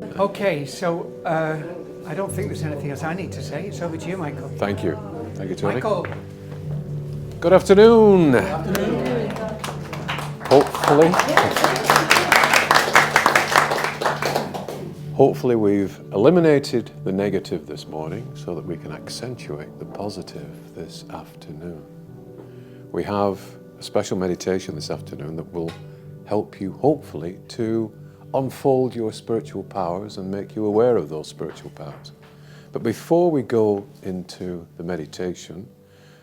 Okay, so I don't think there's anything else I need to say. It's over to you, Michael. Thank you. Thank you, Tony. Michael. Good afternoon. Hopefully we've eliminated the negative this morning so that we can accentuate the positive this afternoon. We have a special meditation this afternoon that will help you, hopefully, to unfold your spiritual powers and make you aware of those spiritual powers. But before we go into the meditation,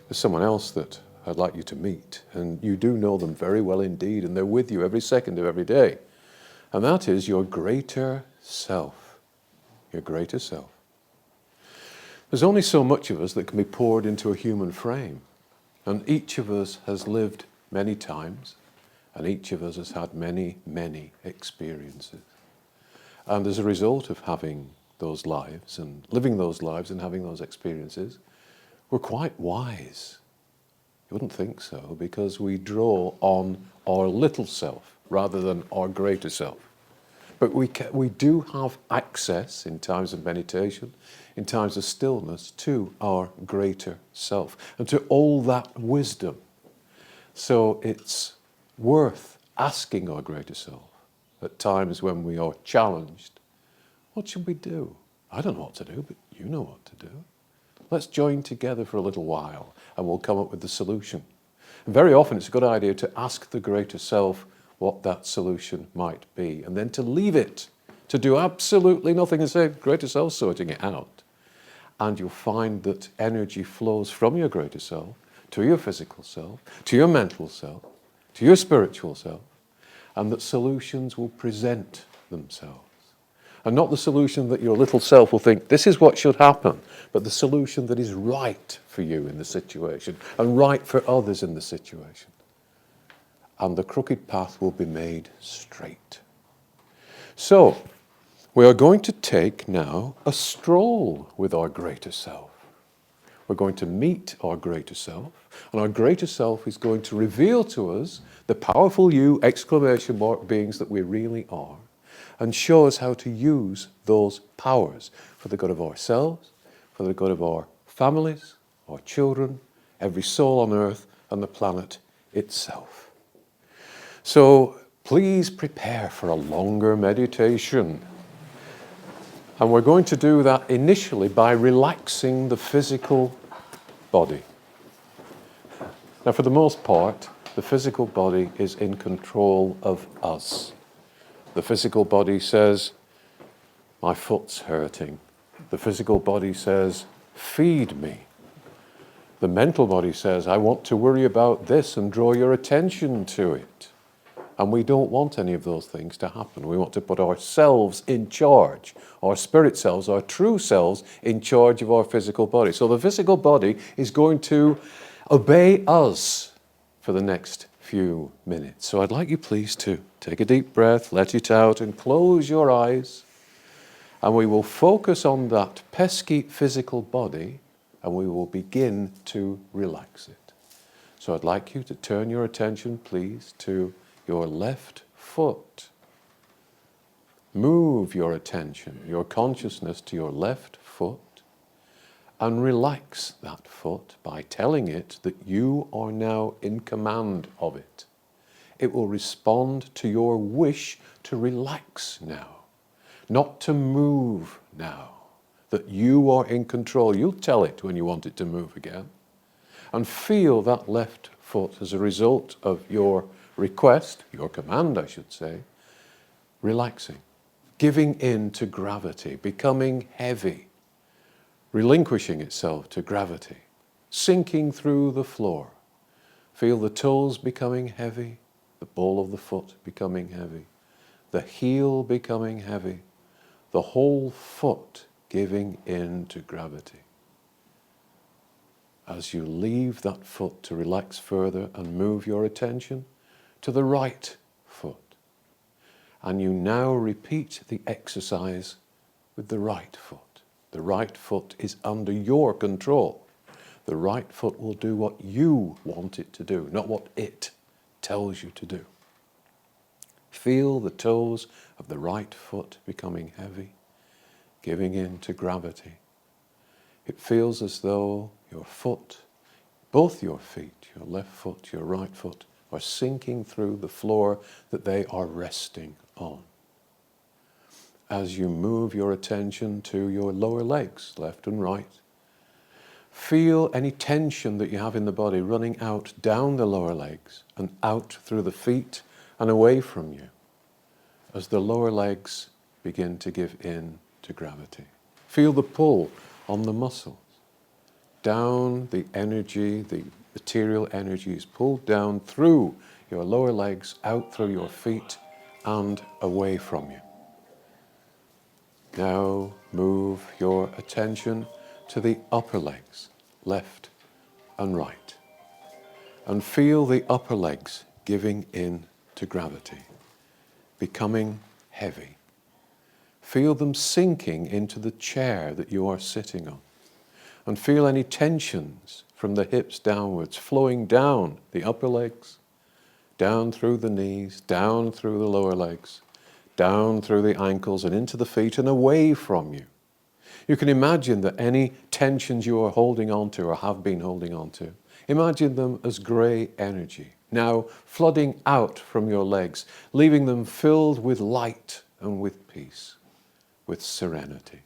there's someone else that I'd like you to meet, and you do know them very well indeed, and they're with you every second of every day. And that is your greater self. Your greater self. There's only so much of us that can be poured into a human frame. And each of us has lived many times, and each of us has had many, many experiences. And as a result of having those lives and living those lives and having those experiences, we're quite wise. You wouldn't think so, because we draw on our little self rather than our greater self. But we do have access in times of meditation, in times of stillness, to our greater self and to all that wisdom. So it's worth asking our greater self at times when we are challenged, what should we do? I don't know what to do, but you know what to do. Let's join together for a little while and we'll come up with the solution. And very often it's a good idea to ask the greater self what that solution might be, and then to leave it, to do absolutely nothing and say, greater self sorting it out. And you'll find that energy flows from your greater self to your physical self, to your mental self, to your spiritual self, and that solutions will present themselves. And not the solution that your little self will think, this is what should happen, but the solution that is right for you in the situation and right for others in the situation. And the crooked path will be made straight. So, we are going to take now a stroll with our greater self. We're going to meet our greater self, and our greater self is going to reveal to us the powerful you, exclamation mark beings that we really are, and show us how to use those powers for the good of ourselves, for the good of our families, our children, every soul on earth, and the planet itself. So please prepare for a longer meditation. And we're going to do that initially by relaxing the physical body. Now, for the most part, the physical body is in control of us. The physical body says, my foot's hurting. The physical body says, feed me. The mental body says, I want to worry about this and draw your attention to it. And we don't want any of those things to happen. We want to put ourselves in charge, our spirit selves, our true selves, in charge of our physical body. So the physical body is going to obey us for the next few minutes. So I'd like you please to take a deep breath, let it out, and close your eyes. And we will focus on that pesky physical body, and we will begin to relax it. So I'd like you to turn your attention, please, to your left foot. Move your attention, your consciousness to your left foot, and relax that foot by telling it that you are now in command of it. It will respond to your wish to relax now, not to move now, that you are in control. You'll tell it when you want it to move again. And feel that left foot as a result of your request, your command I should say, relaxing, giving in to gravity, becoming heavy, relinquishing itself to gravity, sinking through the floor. Feel the toes becoming heavy, the ball of the foot becoming heavy, the heel becoming heavy, the whole foot giving in to gravity. As you leave that foot to relax further and move your attention to the right foot. And you now repeat the exercise with the right foot. The right foot is under your control. The right foot will do what you want it to do, not what it tells you to do. Feel the toes of the right foot becoming heavy, giving in to gravity. It feels as though your foot, both your feet, your left foot, your right foot, are sinking through the floor that they are resting on. As you move your attention to your lower legs, left and right, feel any tension that you have in the body running out down the lower legs and out through the feet and away from you as the lower legs begin to give in to gravity. Feel the pull on the muscles. Down the energy, the material energy is pulled down through your lower legs, out through your feet and away from you. Now move your attention to the upper legs, left and right, and feel the upper legs giving in to gravity, becoming heavy. Feel them sinking into the chair that you are sitting on, and feel any tensions from the hips downwards flowing down the upper legs, down through the knees, down through the lower legs, down through the ankles and into the feet and away from you. You can imagine that any tensions you are holding on to or have been holding on to, imagine them as grey energy, now flooding out from your legs, leaving them filled with light and with peace, with serenity.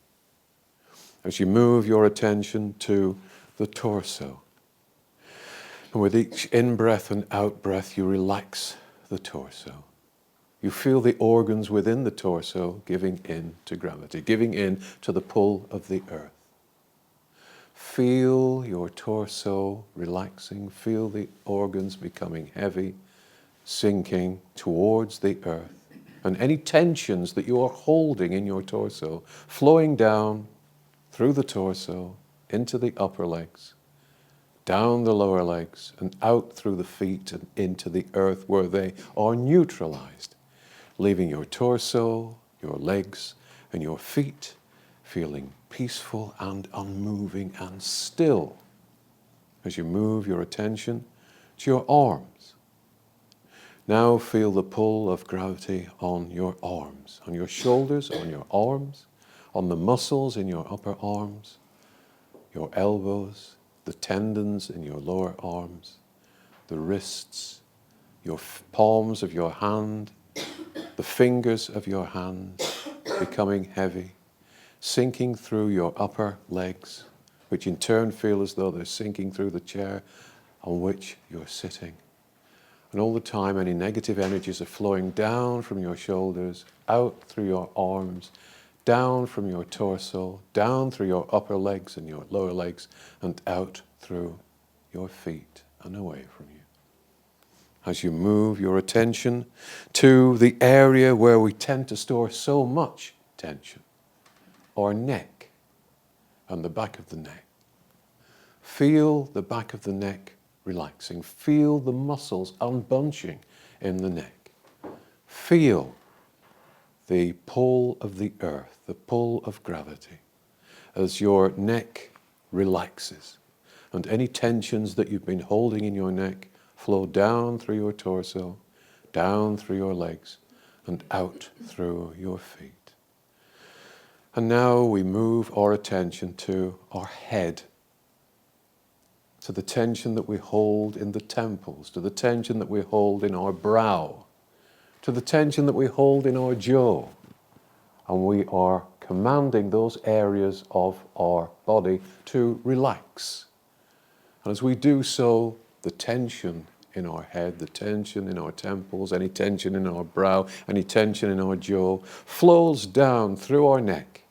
As you move your attention to the torso, and with each in-breath and out-breath, you relax the torso. You feel the organs within the torso giving in to gravity, giving in to the pull of the earth. Feel your torso relaxing, feel the organs becoming heavy, sinking towards the earth, and any tensions that you are holding in your torso flowing down through the torso into the upper legs, down the lower legs, and out through the feet and into the earth where they are neutralized, leaving your torso, your legs, and your feet feeling peaceful and unmoving and still as you move your attention to your arms. Now feel the pull of gravity on your arms, on your shoulders, on your arms, on the muscles in your upper arms, your elbows, the tendons in your lower arms, the wrists, your palms of your hand, the fingers of your hand becoming heavy, sinking through your upper legs, which in turn feel as though they're sinking through the chair on which you're sitting. And all the time, any negative energies are flowing down from your shoulders, out through your arms, down from your torso, down through your upper legs and your lower legs, and out through your feet and away from you. As you move your attention to the area where we tend to store so much tension, our neck and the back of the neck. Feel the back of the neck relaxing. Feel the muscles unbunching in the neck. Feel the pull of the earth, the pull of gravity, as your neck relaxes and any tensions that you've been holding in your neck flow down through your torso, down through your legs, and out through your feet. And now we move our attention to our head, to the tension that we hold in the temples, to the tension that we hold in our brow, to the tension that we hold in our jaw. And we are commanding those areas of our body to relax. And as we do so, the tension in our head, the tension in our temples, any tension in our brow, any tension in our jaw, flows down through our neck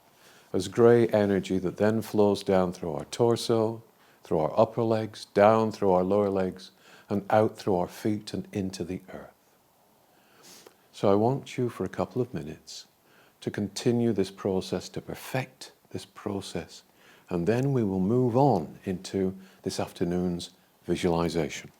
as grey energy that then flows down through our torso, through our upper legs, down through our lower legs, and out through our feet and into the earth. So I want you for a couple of minutes to continue this process, to perfect this process, and then we will move on into this afternoon's visualization.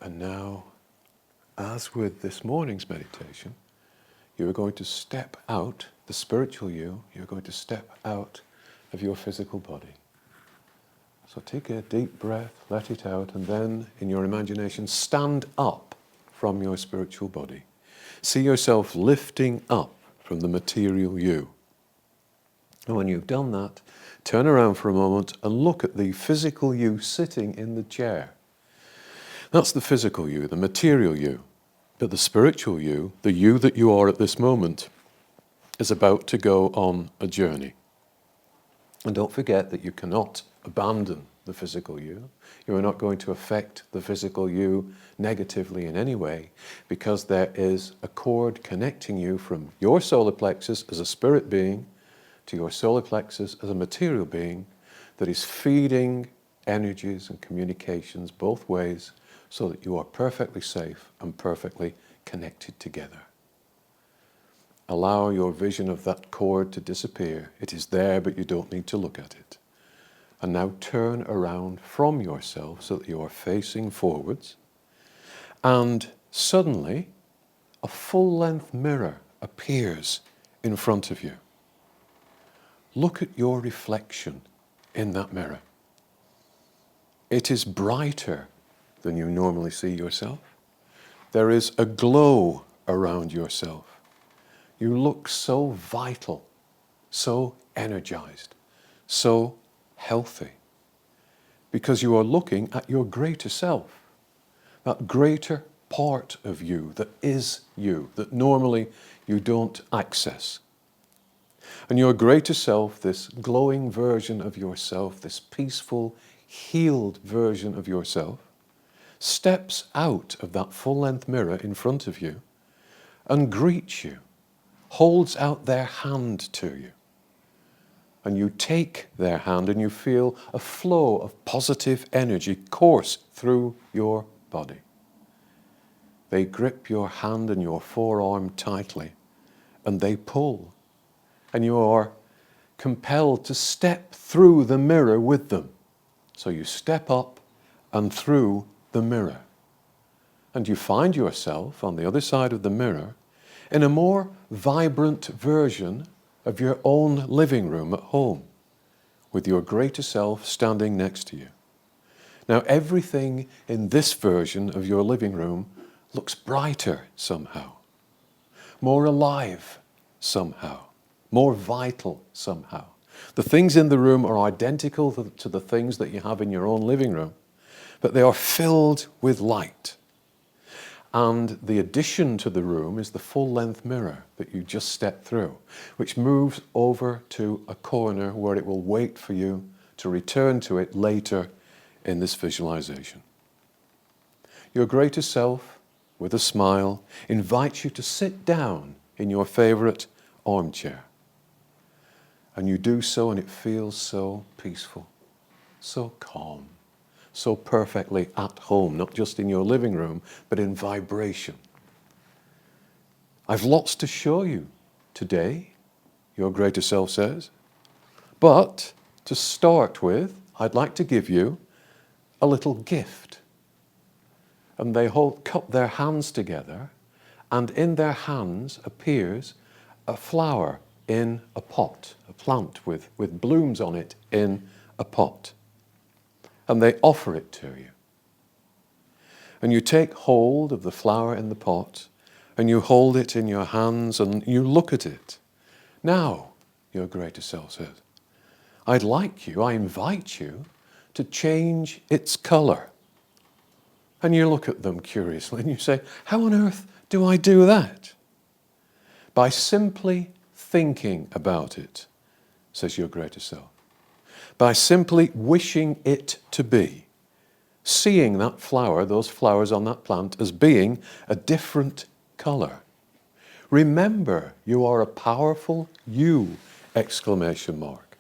And now, as with this morning's meditation, you are going to step out, the spiritual you, you're going to step out of your physical body. So take a deep breath, let it out, and then in your imagination, stand up from your spiritual body. See yourself lifting up from the material you. And when you've done that, turn around for a moment and look at the physical you sitting in the chair. That's the physical you, the material you. But the spiritual you, the you that you are at this moment, is about to go on a journey. And don't forget that you cannot abandon the physical you. You are not going to affect the physical you negatively in any way, because there is a cord connecting you from your solar plexus as a spirit being to your solar plexus as a material being that is feeding energies and communications both ways, so that you are perfectly safe and perfectly connected together. Allow your vision of that cord to disappear. It is there, but you don't need to look at it. And now turn around from yourself so that you are facing forwards. And suddenly, a full-length mirror appears in front of you. Look at your reflection in that mirror. It is brighter than you normally see yourself. There is a glow around yourself. You look so vital, so energized, so healthy, because you are looking at your greater self, that greater part of you that is you, that normally you don't access. And your greater self, this glowing version of yourself, this peaceful, healed version of yourself, steps out of that full-length mirror in front of you and greets you, holds out their hand to you. And you take their hand and you feel a flow of positive energy course through your body. They grip your hand and your forearm tightly, and they pull. And you are compelled to step through the mirror with them. So you step up and through the mirror. And you find yourself on the other side of the mirror in a more vibrant version of your own living room at home, with your greater self standing next to you. Now everything in this version of your living room looks brighter somehow, more alive somehow, more vital somehow. The things in the room are identical to the things that you have in your own living room, but they are filled with light. And the addition to the room is the full-length mirror that you just stepped through, which moves over to a corner where it will wait for you to return to it later in this visualization. Your greater self, with a smile, invites you to sit down in your favorite armchair. And you do so, and it feels so peaceful, so calm, so perfectly at home, not just in your living room, but in vibration. I've lots to show you today, your greater self says. But to start with, I'd like to give you a little gift. And they cup their hands together, and in their hands appears a flower in a pot, a plant with blooms on it in a pot. And they offer it to you. And you take hold of the flower in the pot, and you hold it in your hands, and you look at it. Now, your greater self says, I invite you to change its color. And you look at them curiously, and you say, how on earth do I do that? By simply thinking about it, says your greater self. By simply wishing it to be, seeing that flower, those flowers on that plant, as being a different color. Remember, you are a powerful you, exclamation mark.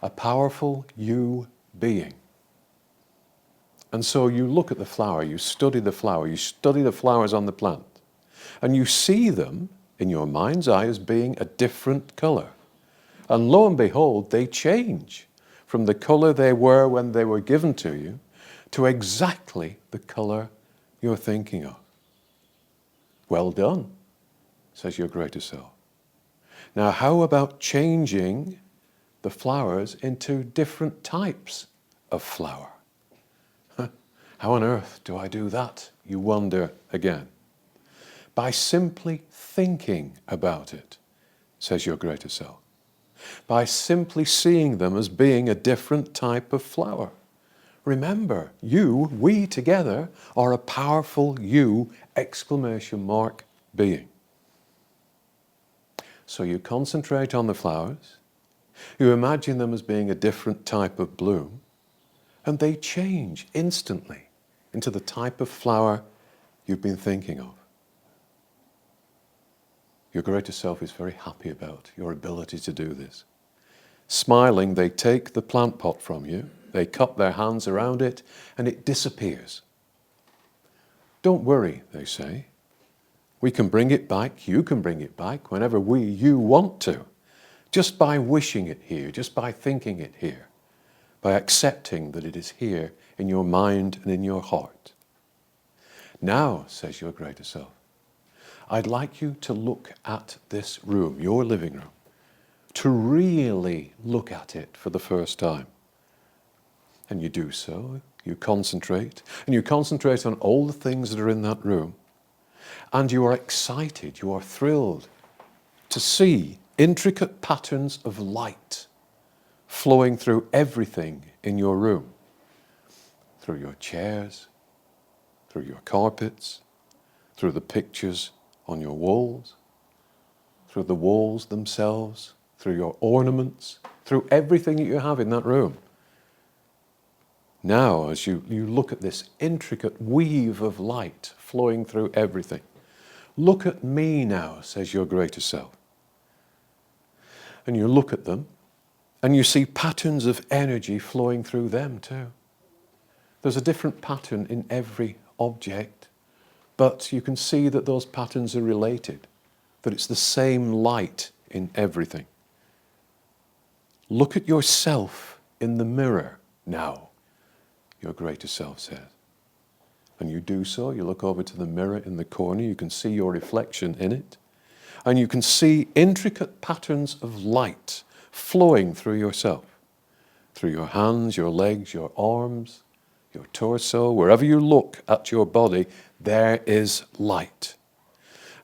A powerful you being. And so you look at the flower, you study the flower, you study the flowers on the plant, and you see them in your mind's eye as being a different color. And lo and behold, they change from the color they were when they were given to you to exactly the color you're thinking of. Well done, says your greater self. Now, how about changing the flowers into different types of flower? How on earth do I do that? You wonder again. By simply thinking about it, says your greater self. By simply seeing them as being a different type of flower. Remember, we together are a powerful you, ! being. So you concentrate on the flowers, you imagine them as being a different type of bloom, and they change instantly into the type of flower you've been thinking of. Your greater self is very happy about your ability to do this. Smiling, they take the plant pot from you, they cup their hands around it, and it disappears. Don't worry, they say. We can bring it back, you can bring it back whenever you want to, just by wishing it here, just by thinking it here, by accepting that it is here in your mind and in your heart. Now, says your greater self, I'd like you to look at this room, your living room, to really look at it for the first time. And you do so, you concentrate, and you concentrate on all the things that are in that room, and you are excited, you are thrilled to see intricate patterns of light flowing through everything in your room, through your chairs, through your carpets, through the pictures on your walls, through the walls themselves, through your ornaments, through everything that you have in that room. Now, as you look at this intricate weave of light flowing through everything, look at me now, says your greater self. And you look at them, and you see patterns of energy flowing through them too. There's a different pattern in every object, but you can see that those patterns are related, that it's the same light in everything. Look at yourself in the mirror now, your greater self says. And you do so, you look over to the mirror in the corner, you can see your reflection in it, and you can see intricate patterns of light flowing through yourself, through your hands, your legs, your arms, your torso. Wherever you look at your body, there is light.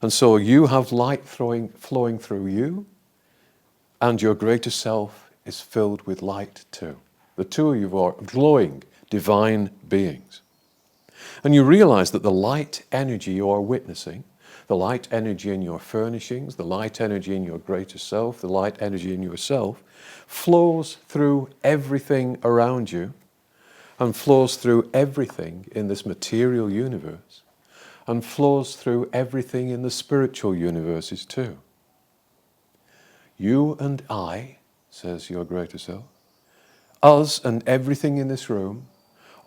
And so you have light flowing through you, and your greater self is filled with light too. The two of you are glowing divine beings. And you realize that the light energy you are witnessing, the light energy in your furnishings, the light energy in your greater self, the light energy in yourself, flows through everything around you and flows through everything in this material universe and flows through everything in the spiritual universes too. You and I, says your greater self, us and everything in this room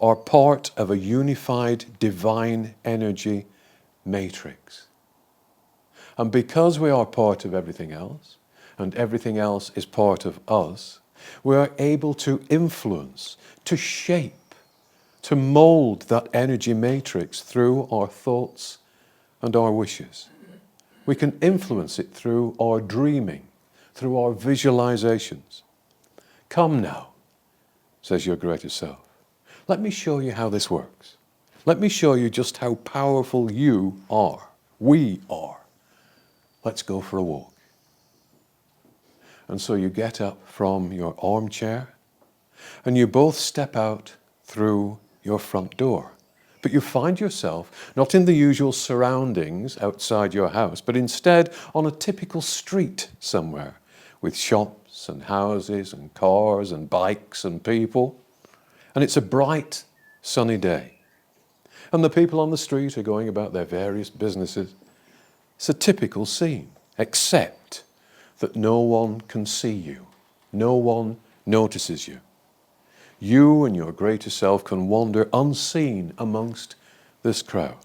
are part of a unified divine energy matrix. And because we are part of everything else, and everything else is part of us, we are able to influence, to shape, to mold that energy matrix through our thoughts and our wishes. We can influence it through our dreaming, through our visualizations. Come now, says your greater self. Let me show you how this works. Let me show you just how powerful you are. We are. Let's go for a walk. And so you get up from your armchair and you both step out through your front door. But you find yourself not in the usual surroundings outside your house, but instead on a typical street somewhere with shops and houses and cars and bikes and people. And it's a bright, sunny day. And the people on the street are going about their various businesses. It's a typical scene, except that no one can see you. No one notices you. You and your greater self can wander unseen amongst this crowd.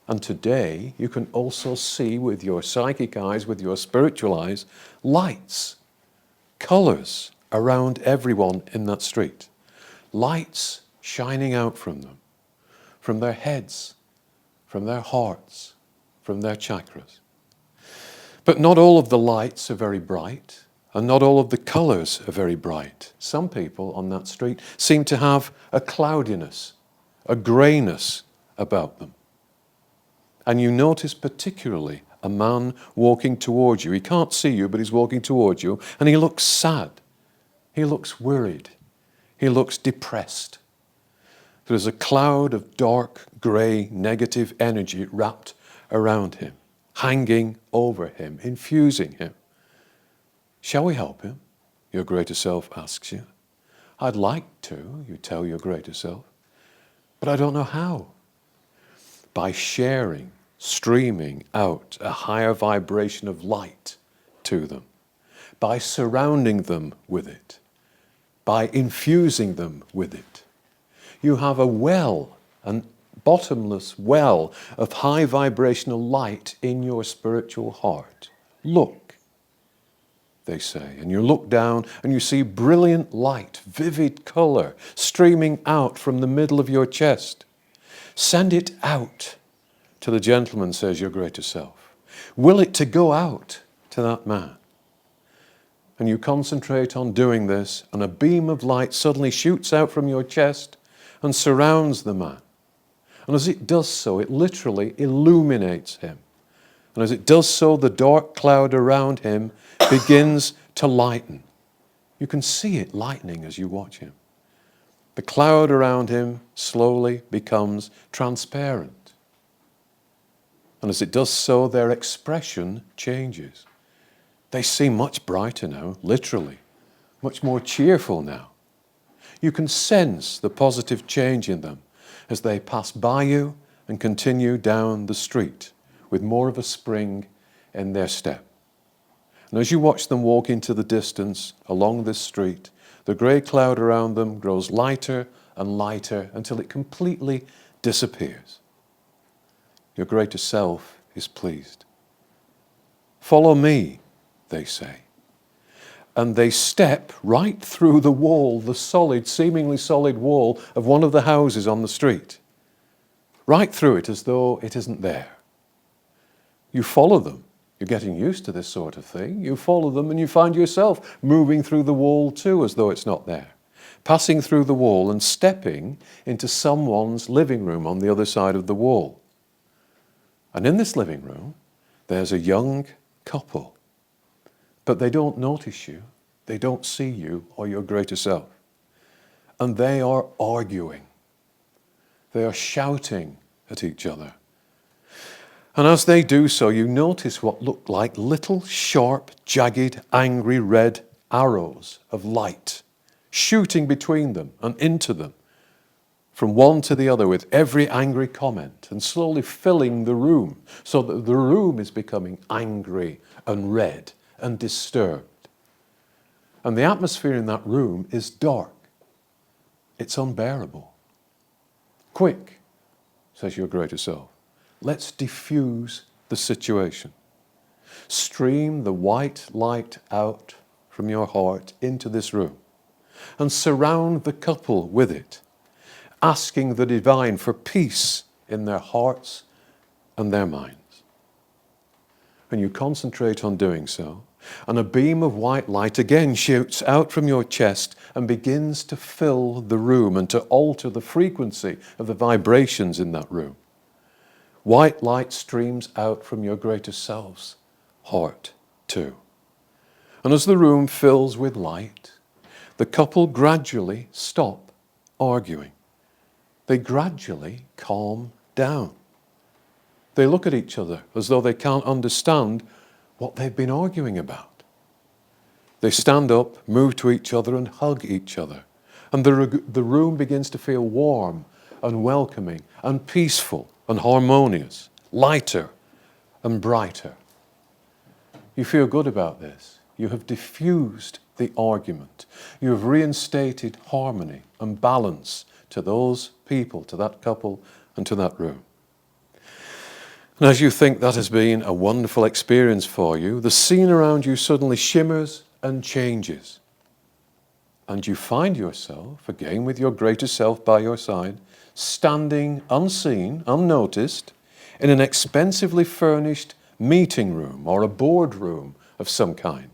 And today you can also see with your psychic eyes, with your spiritual eyes, lights, colors around everyone in that street. Lights shining out from them, from their heads, from their hearts, from their chakras. But not all of the lights are very bright, and not all of the colours are very bright. Some people on that street seem to have a cloudiness, a greyness about them. And you notice particularly a man walking towards you. He can't see you, but he's walking towards you, and he looks sad. He looks worried. He looks depressed. There's a cloud of dark, grey, negative energy wrapped around him, hanging over him, infusing him. Shall we help him? Your greater self asks you. I'd like to, you tell your greater self, but I don't know how. By sharing, streaming out a higher vibration of light to them, by surrounding them with it, by infusing them with it. You have a well, a bottomless well of high vibrational light in your spiritual heart. Look, they say, and you look down and you see brilliant light, vivid color streaming out from the middle of your chest. Send it out to the gentleman, says your greater self. Will it to go out to that man. And you concentrate on doing this, and a beam of light suddenly shoots out from your chest and surrounds the man. And as it does so, it literally illuminates him. And as it does so, the dark cloud around him begins to lighten. You can see it lightening as you watch him. The cloud around him slowly becomes transparent. And as it does so, their expression changes. They seem much brighter now, literally, much more cheerful now. You can sense the positive change in them as they pass by you and continue down the street with more of a spring in their step. And as you watch them walk into the distance along this street, the grey cloud around them grows lighter and lighter until it completely disappears. Your greater self is pleased. Follow me, they say. And they step right through the wall, the solid, seemingly solid wall of one of the houses on the street. Right through it as though it isn't there. You follow them. You're getting used to this sort of thing. You follow them and you find yourself moving through the wall too as though it's not there. Passing through the wall and stepping into someone's living room on the other side of the wall. And in this living room, there's a young couple. But they don't notice you. They don't see you or your greater self. And they are arguing. They are shouting at each other. And as they do so, you notice what look like little, sharp, jagged, angry red arrows of light shooting between them and into them, from one to the other with every angry comment, and slowly filling the room so that the room is becoming angry and red and disturbed. And the atmosphere in that room is dark. It's unbearable. Quick, says your greater self. Let's diffuse the situation. Stream the white light out from your heart into this room and surround the couple with it, asking the divine for peace in their hearts and their minds. And you concentrate on doing so, and a beam of white light again shoots out from your chest and begins to fill the room and to alter the frequency of the vibrations in that room. White light streams out from your greater self's heart too. And as the room fills with light, the couple gradually stop arguing. They gradually calm down. They look at each other as though they can't understand what they've been arguing about. They stand up, move to each other and hug each other. And the room begins to feel warm and welcoming and peaceful and harmonious, lighter and brighter. You feel good about this. You have diffused the argument. You have reinstated harmony and balance to those people, to that couple and to that room. And as you think that has been a wonderful experience for you, the scene around you suddenly shimmers and changes. And you find yourself, again with your greater self by your side, standing unseen, unnoticed, in an expensively furnished meeting room or a boardroom of some kind,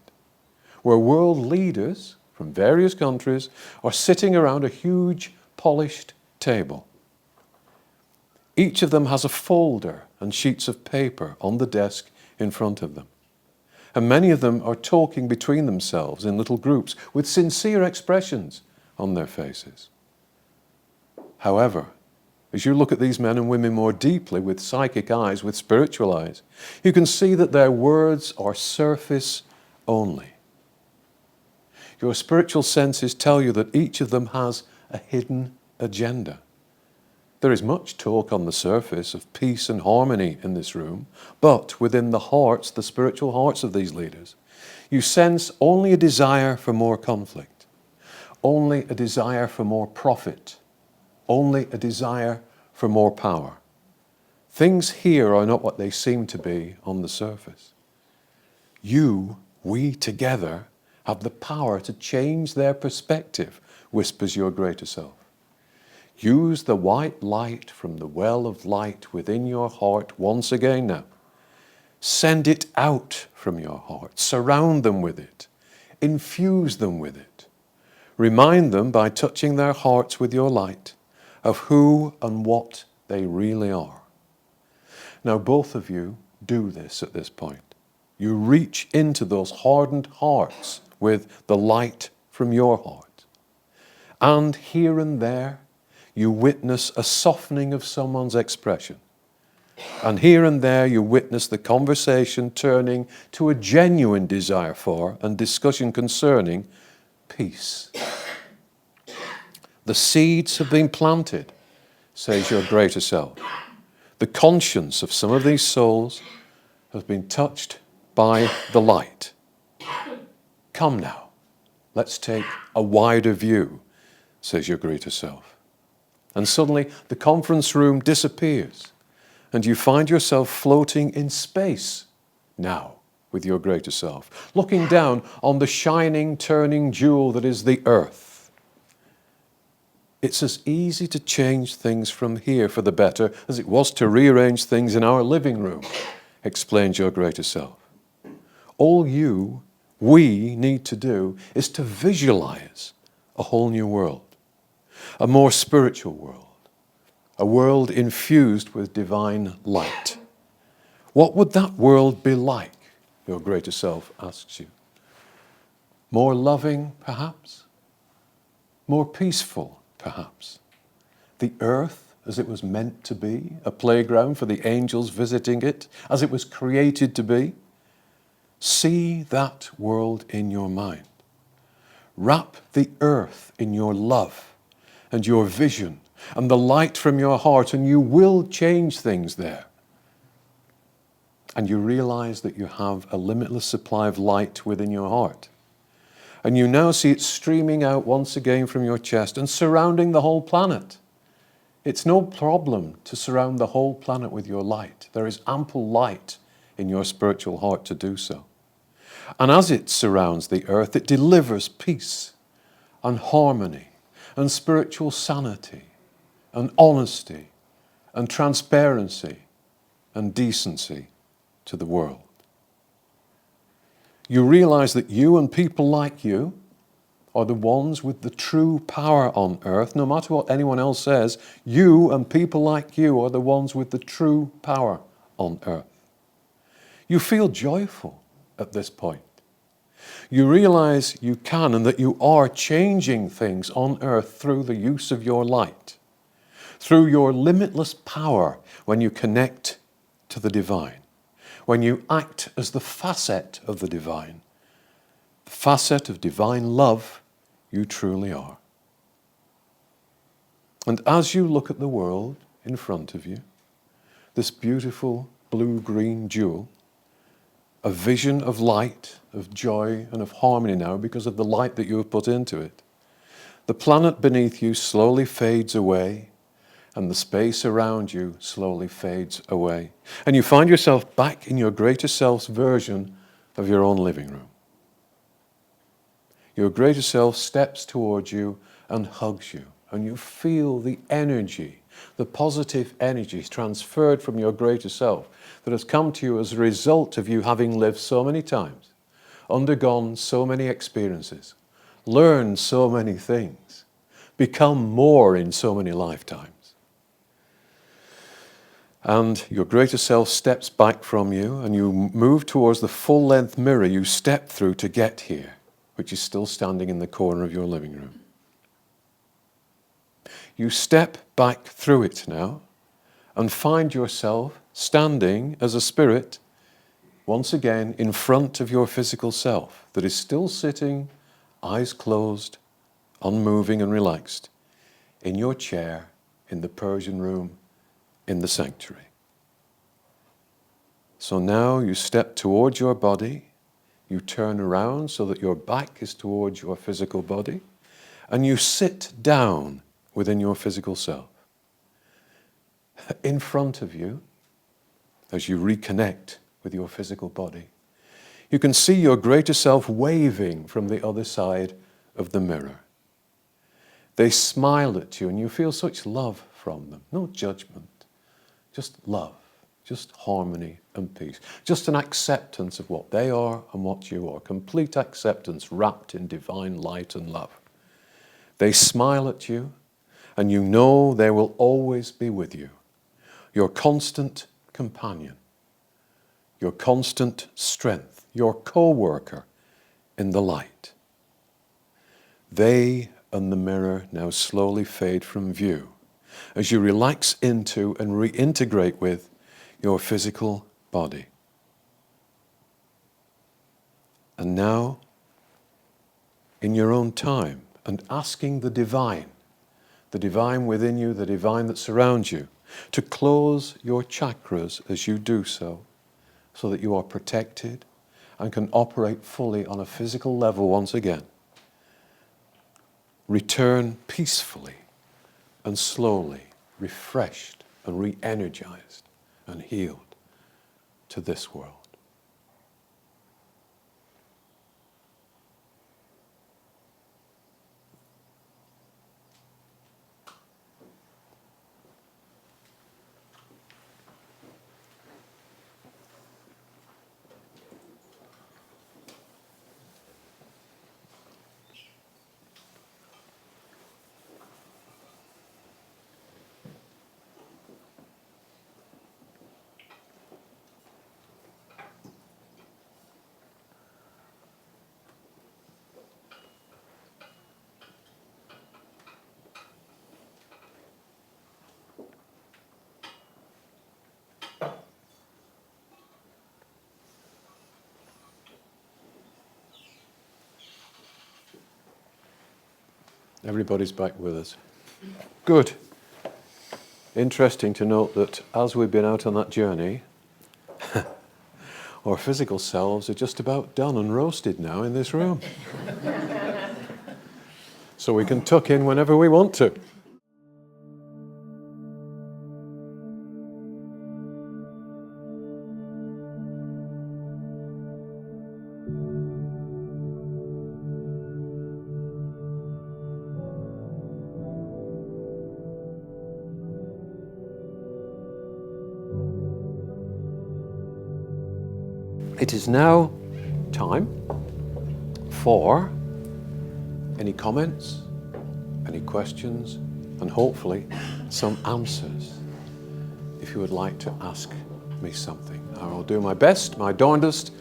where world leaders from various countries are sitting around a huge polished table. Each of them has a folder and sheets of paper on the desk in front of them. And many of them are talking between themselves in little groups with sincere expressions on their faces. However, as you look at these men and women more deeply with psychic eyes, with spiritual eyes, you can see that their words are surface only. Your spiritual senses tell you that each of them has a hidden agenda. There is much talk on the surface of peace and harmony in this room, but within the hearts, the spiritual hearts of these leaders, you sense only a desire for more conflict, only a desire for more profit, only a desire for more power. Things here are not what they seem to be on the surface. We together have the power to change their perspective, whispers your greater self. Use the white light from the well of light within your heart once again now. Send it out from your heart. Surround them with it. Infuse them with it. Remind them by touching their hearts with your light of who and what they really are. Now both of you do this at this point. You reach into those hardened hearts with the light from your heart. And here and there, you witness a softening of someone's expression. And here and there, you witness the conversation turning to a genuine desire for and discussion concerning peace. The seeds have been planted, says your greater self. The conscience of some of these souls has been touched by the light. Come now, let's take a wider view, says your greater self. And suddenly the conference room disappears and you find yourself floating in space now with your greater self, looking down on the shining, turning jewel that is the earth. It's as easy to change things from here for the better as it was to rearrange things in our living room, explains your greater self. All we need to do is to visualize a whole new world, a more spiritual world, a world infused with divine light. What would that world be like, your greater self asks you? More loving, perhaps? More peaceful, perhaps? The earth as it was meant to be, a playground for the angels visiting it, as it was created to be? See that world in your mind. Wrap the earth in your love and your vision and the light from your heart, and you will change things there. And you realize that you have a limitless supply of light within your heart. And you now see it streaming out once again from your chest and surrounding the whole planet. It's no problem to surround the whole planet with your light. There is ample light in your spiritual heart to do so. And as it surrounds the earth, it delivers peace and harmony and spiritual sanity and honesty and transparency and decency to the world. You realize that you and people like you are the ones with the true power on earth. No matter what anyone else says, you and people like you are the ones with the true power on earth. You feel joyful at this point. You realize you can and that you are changing things on earth through the use of your light, through your limitless power when you connect to the divine, when you act as the facet of the divine, the facet of divine love you truly are. And as you look at the world in front of you, this beautiful blue-green jewel, a vision of light, of joy and of harmony now because of the light that you have put into it, the planet beneath you slowly fades away and the space around you slowly fades away. And you find yourself back in your greater self's version of your own living room. Your greater self steps towards you and hugs you, and you feel the energy the positive energies transferred from your greater self that has come to you as a result of you having lived so many times, undergone so many experiences, learned so many things, become more in so many lifetimes. And your greater self steps back from you and you move towards the full-length mirror you stepped through to get here, which is still standing in the corner of your living room. You step back through it now and find yourself standing as a spirit once again in front of your physical self that is still sitting, eyes closed, unmoving and relaxed, in your chair, in the Persian room, in the sanctuary. So now you step towards your body, you turn around so that your back is towards your physical body, and you sit down within your physical self. In front of you, as you reconnect with your physical body, you can see your greater self waving from the other side of the mirror. They smile at you and you feel such love from them. No judgment, just love, just harmony and peace. Just an acceptance of what they are and what you are. Complete acceptance wrapped in divine light and love. They smile at you and you know they will always be with you. Your constant companion, your constant strength, your co-worker in the light. They and the mirror now slowly fade from view as you relax into and reintegrate with your physical body. And now, in your own time, and asking the divine within you, the divine that surrounds you, to close your chakras as you do so that you are protected and can operate fully on a physical level once again. Return peacefully and slowly, refreshed and re-energized and healed to this world. Everybody's back with us. Good. Interesting to note that as we've been out on that journey, our physical selves are just about done and roasted now in this room. So we can tuck in whenever we want to. It is now time for any comments, any questions, and hopefully some answers. If you would like to ask me something, I will do my best, my darndest,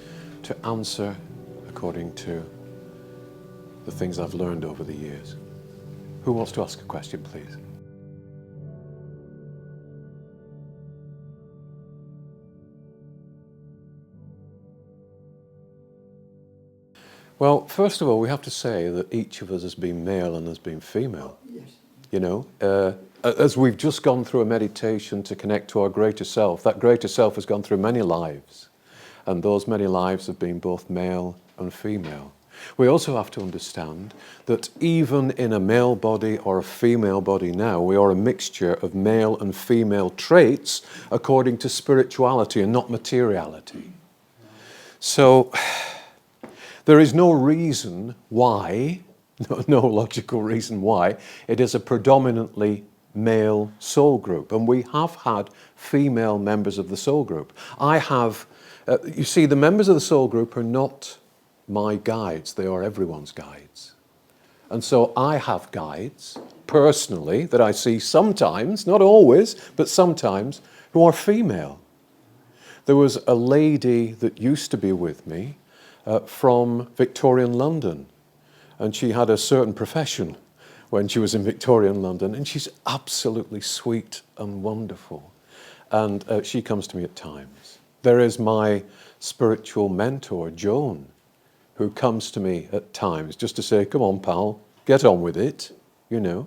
to answer according to the things I've learned over the years. Who wants to ask a question, please? Well, first of all, we have to say that each of us has been male and has been female. Yes. You know, as we've just gone through a meditation to connect to our greater self, that greater self has gone through many lives, and those many lives have been both male and female. We also have to understand that even in a male body or a female body now, we are a mixture of male and female traits according to spirituality and not materiality. So there is no reason why, no logical reason why, it is a predominantly male soul group, and we have had female members of the soul group. I have, you see, the members of the soul group are not my guides, they are everyone's guides. And so I have guides, personally, that I see sometimes, not always, but sometimes, who are female. There was a lady that used to be with me from Victorian London, and she had a certain profession when she was in Victorian London, and she's absolutely sweet and wonderful. And she comes to me at times. There is my spiritual mentor, Joan, who comes to me at times just to say, come on, pal, get on with it, you know.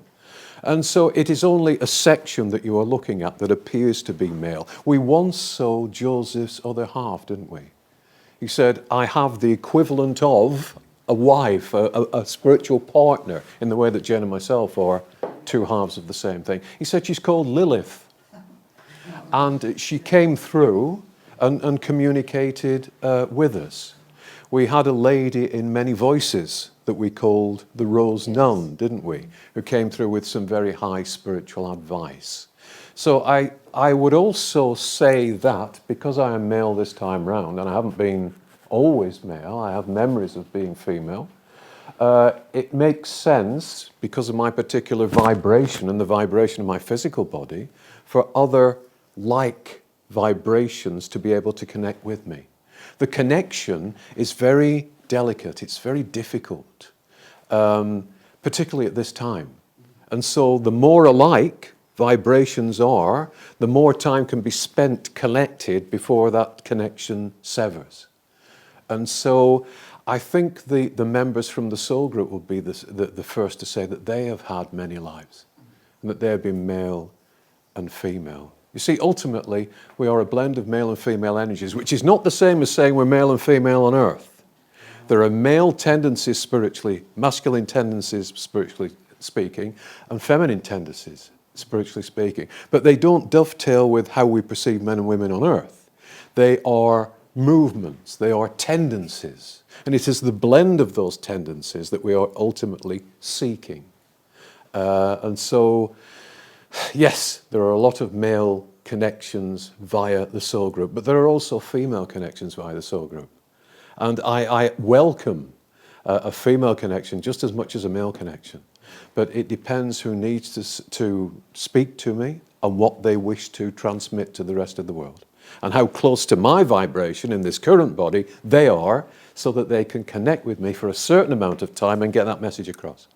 And so it is only a section that you are looking at that appears to be male. We once saw Joseph's other half, didn't we? He said, I have the equivalent of a wife, a spiritual partner, in the way that Jen and myself are two halves of the same thing. He said she's called Lilith. And she came through and communicated with us. We had a lady in many voices that we called the Rose Nun, didn't we? Who came through with some very high spiritual advice. So I would also say that, because I am male this time round, and I haven't been always male, I have memories of being female, it makes sense, because of my particular vibration and the vibration of my physical body, for other like vibrations to be able to connect with me. The connection is very delicate, it's very difficult, particularly at this time. And so the more alike vibrations are, the more time can be spent connected before that connection severs. And so I think the members from the soul group will be the first to say that they have had many lives, and that they have been male and female. You see, ultimately, we are a blend of male and female energies, which is not the same as saying we're male and female on earth. There are male tendencies spiritually, masculine tendencies spiritually speaking, and feminine tendencies spiritually speaking. But they don't dovetail with how we perceive men and women on earth. They are movements, they are tendencies. And it is the blend of those tendencies that we are ultimately seeking. And so, yes, there are a lot of male connections via the soul group, but there are also female connections via the soul group. And I welcome a female connection just as much as a male connection. But it depends who needs to speak to me and what they wish to transmit to the rest of the world, and how close to my vibration in this current body they are, so that they can connect with me for a certain amount of time and get that message across.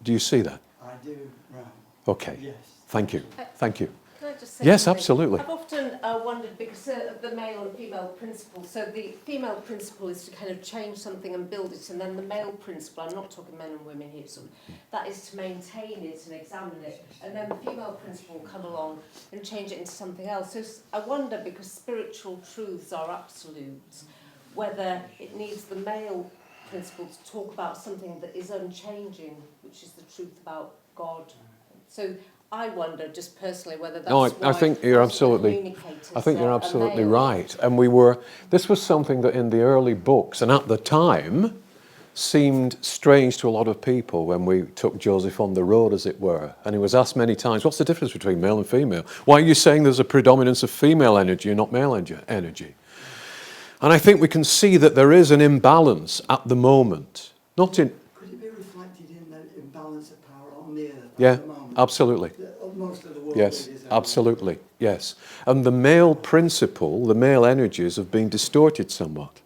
Do you see that? I do, right. Okay. Yes. Thank you. Thank you. Can I just say Yes, something? absolutely. I've often wondered, because of the male and female principle, so the female principle is to kind of change something and build it, and then the male principle, I'm not talking men and women here, so that is to maintain it and examine it, and then the female principle will come along and change it into something else. So I wonder, because spiritual truths are absolutes, whether it needs the male principle to talk about something that is unchanging, which is the truth about God. So I wonder, just personally, whether that's No, why I think you're absolutely. communicators I think you're are absolutely male. right. And this was something that in the early books, and at the time, seemed strange to a lot of people when we took Joseph on the road, as it were. And he was asked many times, what's the difference between male and female? Why are you saying there's a predominance of female energy and not male energy? And I think we can see that there is an imbalance at the moment. Not in... Could it be reflected in the imbalance of power on the earth Yeah, at the moment? absolutely. Most of the world Yes, it is. absolutely, yes. And the male principle, the male energies have been distorted somewhat.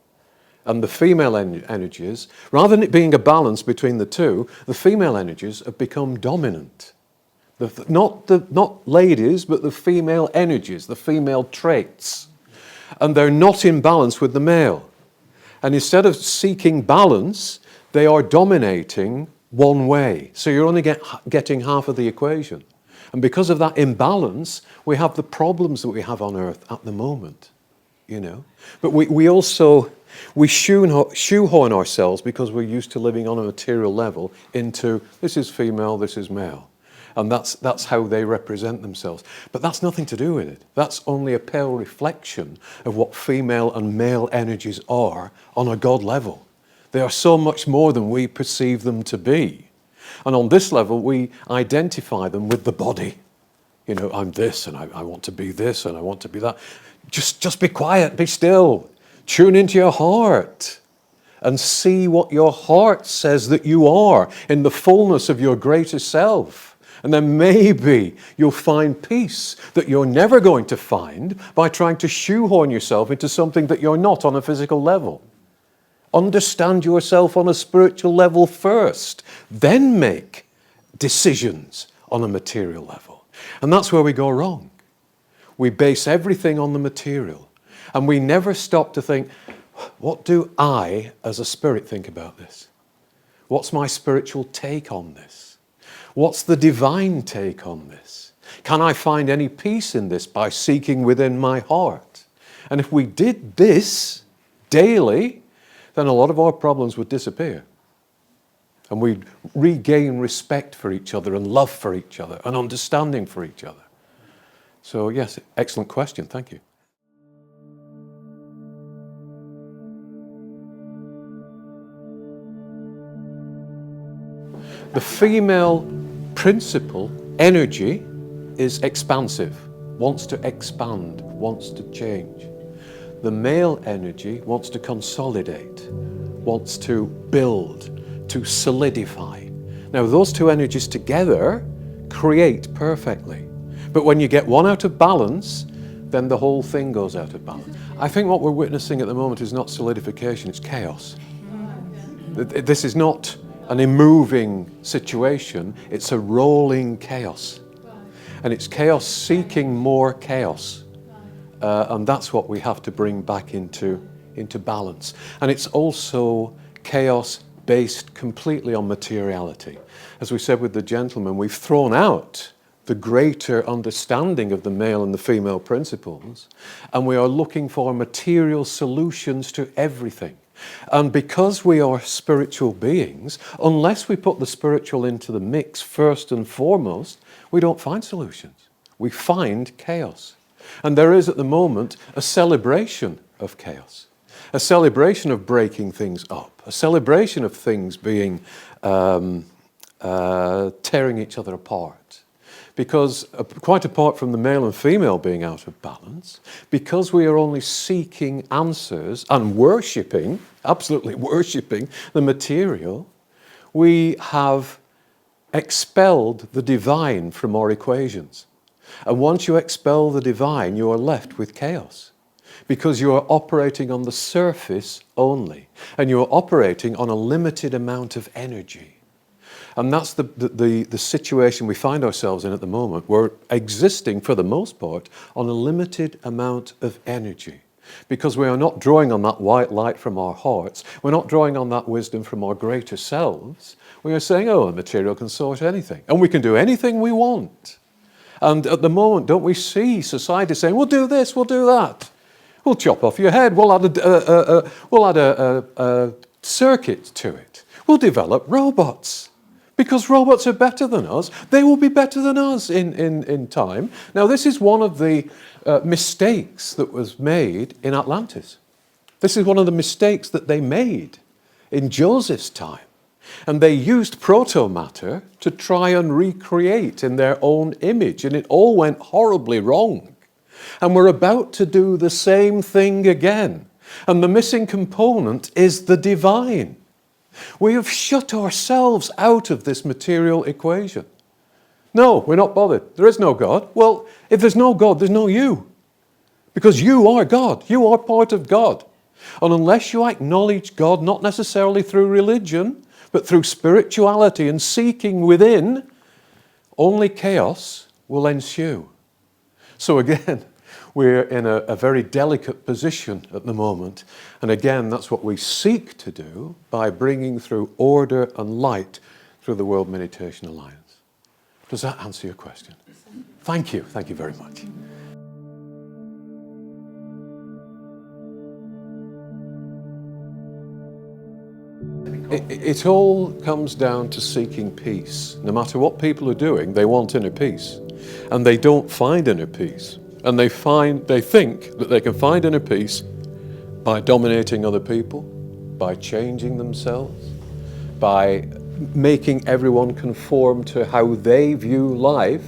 And the female energies, rather than it being a balance between the two, the female energies have become dominant. Not ladies, but the female energies, the female traits. And they're not in balance with the male. And instead of seeking balance, they are dominating one way. So you're only getting half of the equation. And because of that imbalance, we have the problems that we have on Earth at the moment, you know. But we also shoehorn ourselves, because we're used to living on a material level, into this is female, this is male. And that's how they represent themselves. But that's nothing to do with it. That's only a pale reflection of what female and male energies are on a God level. They are so much more than we perceive them to be. And on this level, we identify them with the body. You know, I'm this, and I want to be this, and I want to be that. Just be quiet, be still. Tune into your heart and see what your heart says that you are in the fullness of your greater self. And then maybe you'll find peace that you're never going to find by trying to shoehorn yourself into something that you're not on a physical level. Understand yourself on a spiritual level first, then make decisions on a material level. And that's where we go wrong. We base everything on the material, and we never stop to think, what do I as a spirit think about this? What's my spiritual take on this? What's the divine take on this? Can I find any peace in this by seeking within my heart? And if we did this daily, then a lot of our problems would disappear. And we'd regain respect for each other and love for each other and understanding for each other. So yes, excellent question. Thank you. The female principle, energy, is expansive, wants to expand, wants to change. The male energy wants to consolidate, wants to build, to solidify. Now, those two energies together create perfectly. But when you get one out of balance, then the whole thing goes out of balance. I think what we're witnessing at the moment is not solidification, it's chaos. This is not an immoving situation, it's a rolling chaos. And it's chaos seeking more chaos. And that's what we have to bring back into balance. And it's also chaos based completely on materiality. As we said with the gentleman, we've thrown out the greater understanding of the male and the female principles, and we are looking for material solutions to everything. And because we are spiritual beings, unless we put the spiritual into the mix first and foremost, we don't find solutions. We find chaos. And there is at the moment a celebration of chaos, a celebration of breaking things up, a celebration of things being tearing each other apart. Because quite apart from the male and female being out of balance, because we are only seeking answers and worshipping, absolutely worshipping the material, we have expelled the divine from our equations. And once you expel the divine, you are left with chaos. Because you are operating on the surface only. And you are operating on a limited amount of energy. And that's the situation we find ourselves in at the moment. We're existing, for the most part, on a limited amount of energy. Because we are not drawing on that white light from our hearts. We're not drawing on that wisdom from our greater selves. We are saying, oh, the material can sort anything. And we can do anything we want. And at the moment, don't we see society saying, we'll do this, we'll do that. We'll chop off your head, we'll add a circuit to it. We'll develop robots. Because robots are better than us. They will be better than us in time. Now, this is one of the mistakes that was made in Atlantis. This is one of the mistakes that they made in Joseph's time. And they used proto-matter to try and recreate in their own image. And it all went horribly wrong. And we're about to do the same thing again. And the missing component is the divine. We have shut ourselves out of this material equation. No, we're not bothered. There is no God. Well, if there's no God, there's no you. Because you are God. You are part of God. And unless you acknowledge God, not necessarily through religion, but through spirituality and seeking within, only chaos will ensue. So again, we're in a very delicate position at the moment. And again, that's what we seek to do by bringing through order and light through the World Meditation Alliance. Does that answer your question? Thank you. Thank you very much. It all comes down to seeking peace. No matter what people are doing, they want inner peace. And they don't find inner peace. And they think that they can find inner peace by dominating other people, by changing themselves, by making everyone conform to how they view life.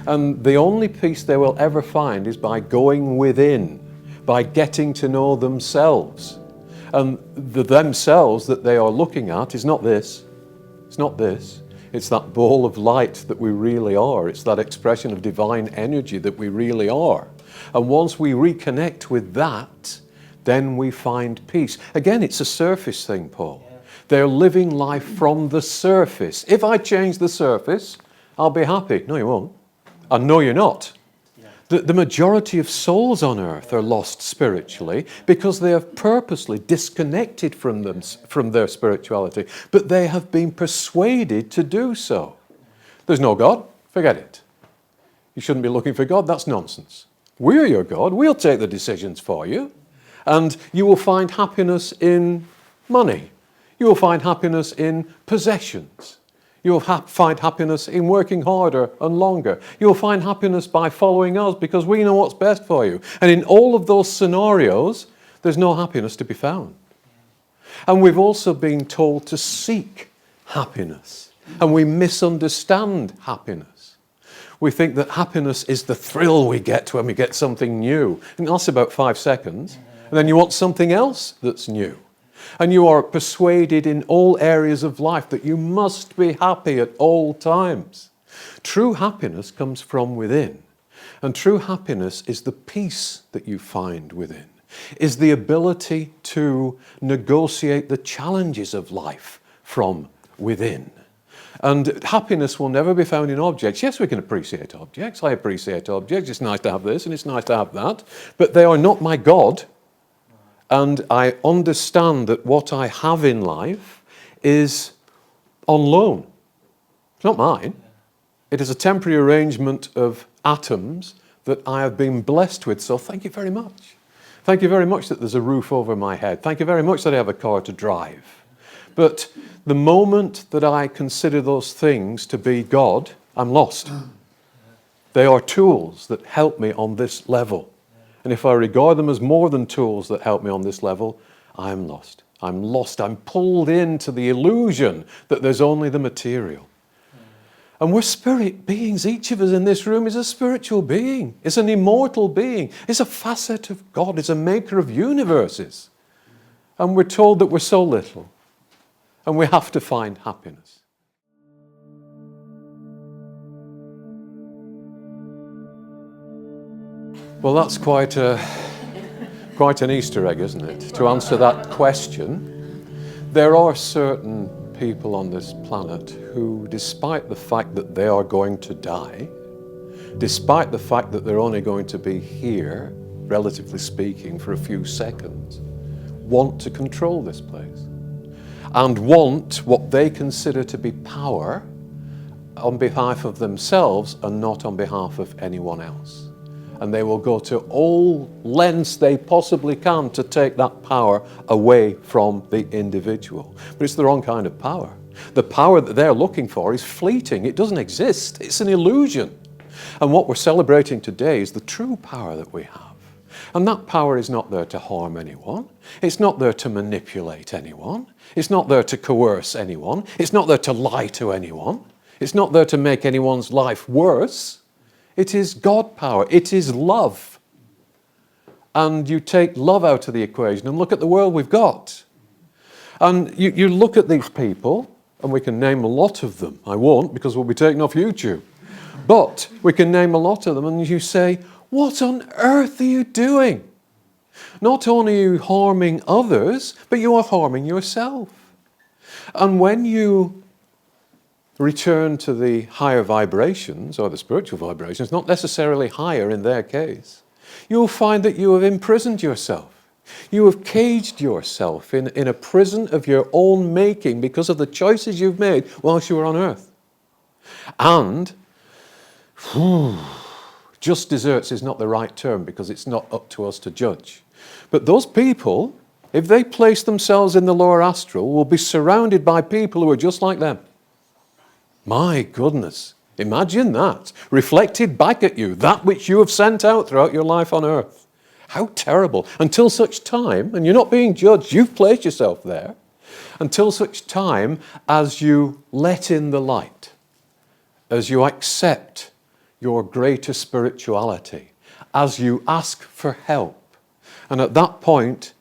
And the only peace they will ever find is by going within, by getting to know themselves. And the themselves that they are looking at is not this. It's not this. It's that ball of light that we really are. It's that expression of divine energy that we really are. And once we reconnect with that, then we find peace. Again, it's a surface thing, Paul. They're living life from the surface. If I change the surface, I'll be happy. No, you won't. And no, you're not. The majority of souls on earth are lost spiritually because they have purposely disconnected from their spirituality, but they have been persuaded to do so. There's no God, forget it. You shouldn't be looking for God, that's nonsense. We're your God, we'll take the decisions for you, and you will find happiness in money. You will find happiness in possessions. You'll find happiness in working harder and longer. You'll find happiness by following us because we know what's best for you. And in all of those scenarios, there's no happiness to be found. And we've also been told to seek happiness. And we misunderstand happiness. We think that happiness is the thrill we get when we get something new. And that's about 5 seconds. And then you want something else that's new. And you are persuaded in all areas of life that you must be happy at all times. True happiness comes from within. And true happiness is the peace that you find within, is the ability to negotiate the challenges of life from within. And happiness will never be found in objects. Yes, we can appreciate objects. I appreciate objects. It's nice to have this and it's nice to have that. But they are not my God. And I understand that what I have in life is on loan. It's not mine. It is a temporary arrangement of atoms that I have been blessed with. So thank you very much. Thank you very much that there's a roof over my head. Thank you very much that I have a car to drive. But the moment that I consider those things to be God, I'm lost. They are tools that help me on this level. And if I regard them as more than tools that help me on this level, I'm lost. I'm lost. I'm pulled into the illusion that there's only the material. And we're spirit beings. Each of us in this room is a spiritual being. Is an immortal being. Is a facet of God. Is a maker of universes. And we're told that we're so little. And we have to find happiness. Well, that's quite an Easter egg, isn't it? To answer that question, there are certain people on this planet who, despite the fact that they are going to die, despite the fact that they're only going to be here, relatively speaking, for a few seconds, want to control this place and want what they consider to be power on behalf of themselves and not on behalf of anyone else. And they will go to all lengths they possibly can to take that power away from the individual. But it's the wrong kind of power. The power that they're looking for is fleeting. It doesn't exist. It's an illusion. And what we're celebrating today is the true power that we have. And that power is not there to harm anyone. It's not there to manipulate anyone. It's not there to coerce anyone. It's not there to lie to anyone. It's not there to make anyone's life worse. It is God power. It is love. And you take love out of the equation and look at the world we've got. And you look at these people, and we can name a lot of them. I won't, because we'll be taken off YouTube. But we can name a lot of them, and you say, what on earth are you doing? Not only are you harming others, but you are harming yourself. And when you return to the higher vibrations, or the spiritual vibrations, not necessarily higher in their case, you'll find that you have imprisoned yourself. You have caged yourself in a prison of your own making because of the choices you've made whilst you were on earth. And just desserts is not the right term because it's not up to us to judge. But those people, if they place themselves in the lower astral, will be surrounded by people who are just like them. My goodness, imagine that, reflected back at you, that which you have sent out throughout your life on earth. How terrible. Until such time, and you're not being judged, you've placed yourself there. until such time as you let in the light, as you accept your greater spirituality, as you ask for help. And at that point,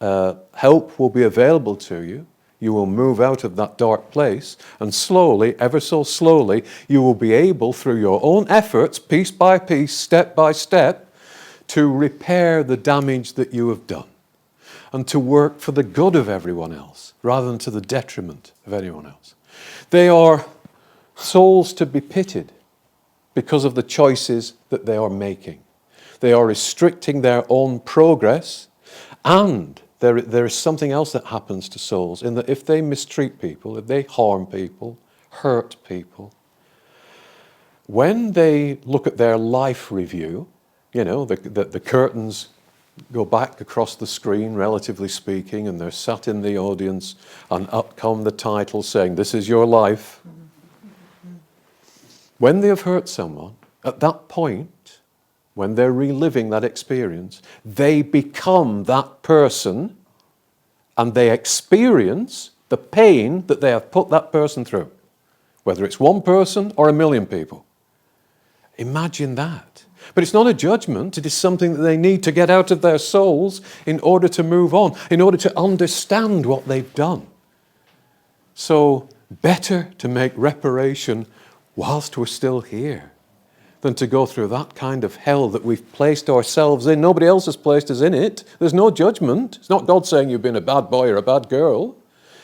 help will be available to you. You will move out of that dark place, and slowly, ever so slowly, you will be able, through your own efforts, piece by piece, step by step, to repair the damage that you have done, and to work for the good of everyone else, rather than to the detriment of anyone else. They are souls to be pitied because of the choices that they are making. They are restricting their own progress, and there is something else that happens to souls, in that if they mistreat people, if they harm people, hurt people, when they look at their life review, you know, the curtains go back across the screen, relatively speaking, and they're sat in the audience, and up come the titles saying, "This is your life." When they have hurt someone, at that point, when they're reliving that experience, they become that person, and they experience the pain that they have put that person through, whether it's one person or 1,000,000 people. Imagine that. But it's not a judgment. It is something that they need to get out of their souls in order to move on, in order to understand what they've done. So better to make reparation whilst we're still here than to go through that kind of hell that we've placed ourselves in. Nobody else has placed us in it. There's no judgment. It's not God saying you've been a bad boy or a bad girl.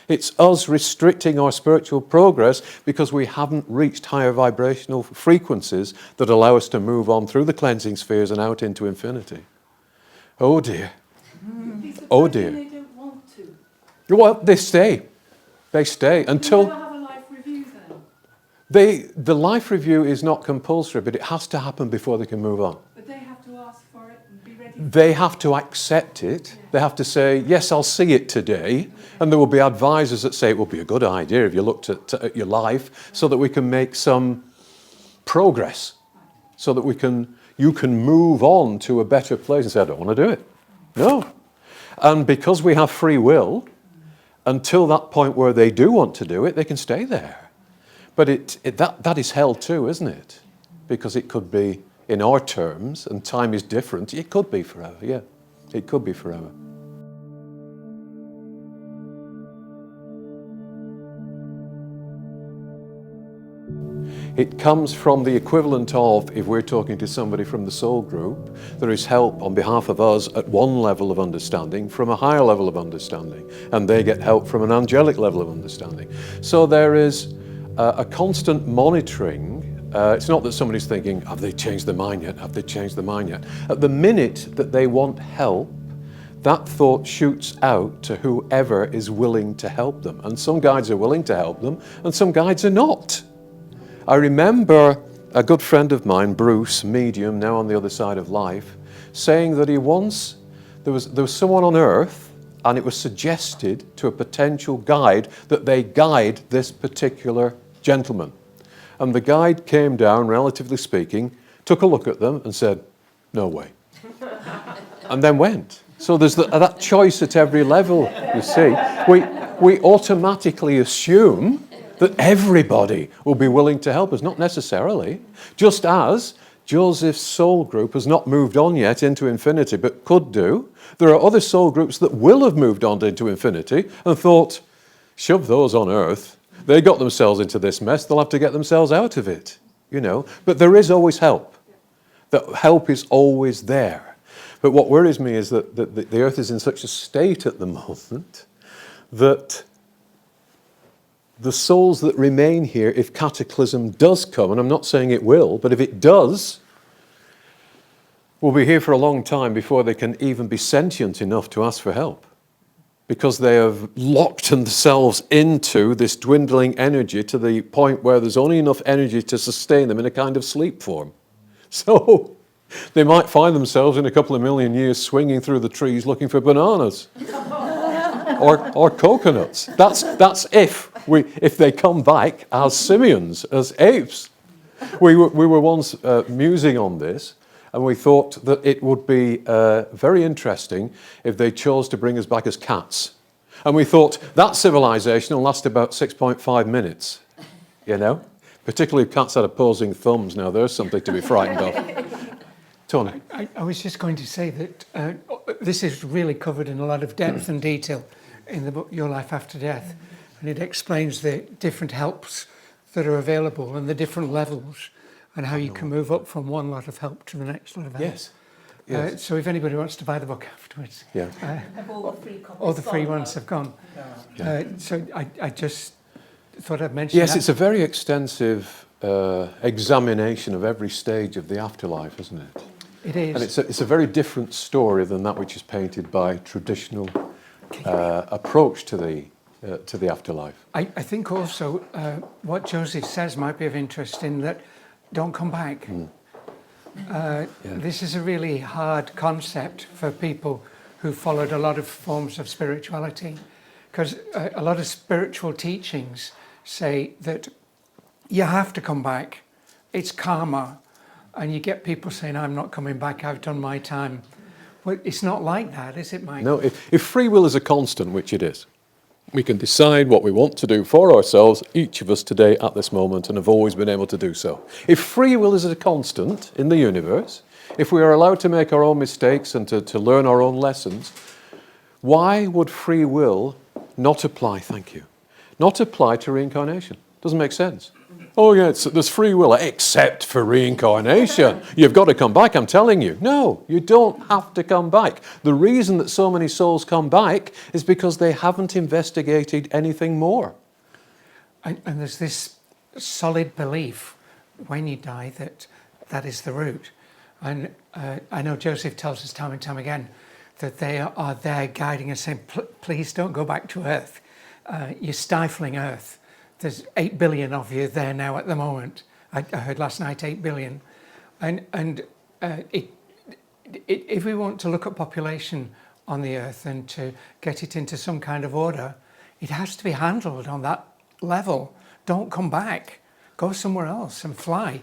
It's us restricting our spiritual progress because we haven't reached higher vibrational frequencies that allow us to move on through the cleansing spheres and out into infinity. Oh dear. Oh dear. They don't want to. Well, they stay. They stay until... Do they have a life review then? The life review is not compulsory, but it has to happen before they can move on. But they have to ask for it and be ready. They have to accept it. They have to say, yes, I'll see it today. And there will be advisors that say it would be a good idea if you looked at your life, so that we can make some progress, so that you can move on to a better place and say, I don't want to do it. No. And because we have free will, until that point where they do want to do it, they can stay there. But that is hell too, isn't it? Because it could be, in our terms, and time is different, it could be forever, yeah. It could be forever. It comes from the equivalent of, if we're talking to somebody from the soul group, there is help on behalf of us at one level of understanding from a higher level of understanding, and they get help from an angelic level of understanding. So there is a constant monitoring. It's not that somebody's thinking, have they changed their mind yet? Have they changed their mind yet? At the minute that they want help, that thought shoots out to whoever is willing to help them. And some guides are willing to help them, and some guides are not. I remember a good friend of mine, Bruce, medium, now on the other side of life, saying that there was someone on earth, and it was suggested to a potential guide that they guide this particular gentleman. And the guide came down, relatively speaking, took a look at them and said, no way. And then went. So there's that choice at every level, you see. We automatically assume that everybody will be willing to help us, not necessarily. Just as Joseph's soul group has not moved on yet into infinity, but could do, there are other soul groups that will have moved on into infinity and thought, shove those on earth. They got themselves into this mess, they'll have to get themselves out of it, you know. But there is always help. That help is always there. But what worries me is that the earth is in such a state at the moment that the souls that remain here, if cataclysm does come, and I'm not saying it will, but if it does, will be here for a long time before they can even be sentient enough to ask for help. Because they have locked themselves into this dwindling energy to the point where there's only enough energy to sustain them in a kind of sleep form. So they might find themselves in a couple of million years swinging through the trees looking for bananas. Or coconuts. That's if they come back as simians, as apes. We were once musing on this, and we thought that it would be very interesting if they chose to bring us back as cats. And we thought that civilization will last about 6.5 minutes, you know? Particularly cats that are posing thumbs now, there's something to be frightened of. Tony? I was just going to say that this is really covered in a lot of depth and detail in the book Your Life After Death. And it explains the different helps that are available and the different levels and how you can move up from one lot of help to the next lot of help. Yes. Yes. So if anybody wants to buy the book afterwards, Yeah. Have all the free copies all the free gone, ones though? have gone. Yeah. So I just thought I'd mention Yes, that. it's a very extensive examination of every stage of the afterlife, isn't it? It is. And it's a very different story than that which is painted by traditional approach to the afterlife. I think also what Joseph says might be of interest in that don't come back. This is a really hard concept for people who followed a lot of forms of spirituality, because a lot of spiritual teachings say that you have to come back. It's karma. And you get people saying, I'm not coming back, I've done my time. Well, it's not like that, is it, Mike? No, if free will is a constant, which it is, we can decide what we want to do for ourselves, each of us today at this moment, and have always been able to do so. If free will is a constant in the universe, if we are allowed to make our own mistakes and to learn our own lessons, why would free will not apply, thank you, not apply to reincarnation? Doesn't make sense. Oh yeah, there's free will, except for reincarnation. You've got to come back, I'm telling you. No, you don't have to come back. The reason that so many souls come back is because they haven't investigated anything more. And there's this solid belief when you die that that is the route. And I know Joseph tells us time and time again that they are there guiding us, saying, please don't go back to Earth. You're stifling Earth. There's 8 billion of you there now at the moment. I heard last night 8 billion. And if we want to look at population on the Earth and to get it into some kind of order, it has to be handled on that level. Don't come back. Go somewhere else and fly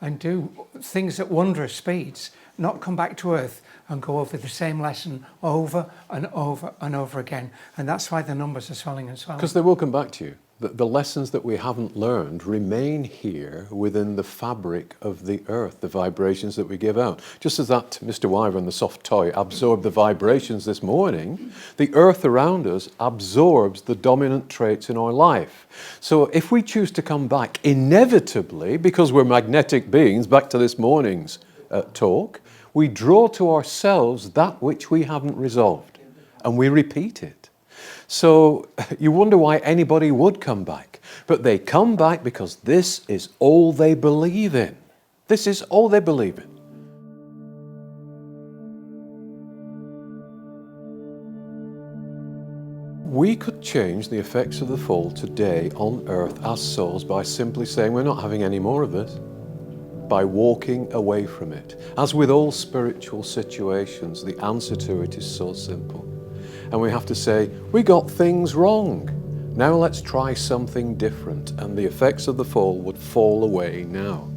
and do things at wondrous speeds. Not come back to Earth and go over the same lesson over and over and over again. And that's why the numbers are swelling and swelling. Because they will come back to you. The lessons that we haven't learned remain here within the fabric of the earth, the vibrations that we give out. Just as that Mr. Wyvern, the soft toy, absorbed the vibrations this morning, the earth around us absorbs the dominant traits in our life. So if we choose to come back, inevitably, because we're magnetic beings, back to this morning's talk, we draw to ourselves that which we haven't resolved, and we repeat it. So you wonder why anybody would come back. But they come back because this is all they believe in. This is all they believe in. We could change the effects of the fall today on earth as souls by simply saying we're not having any more of this. By walking away from it. As with all spiritual situations, the answer to it is so simple. And we have to say, we got things wrong. Now let's try something different. And the effects of the fall would fall away now.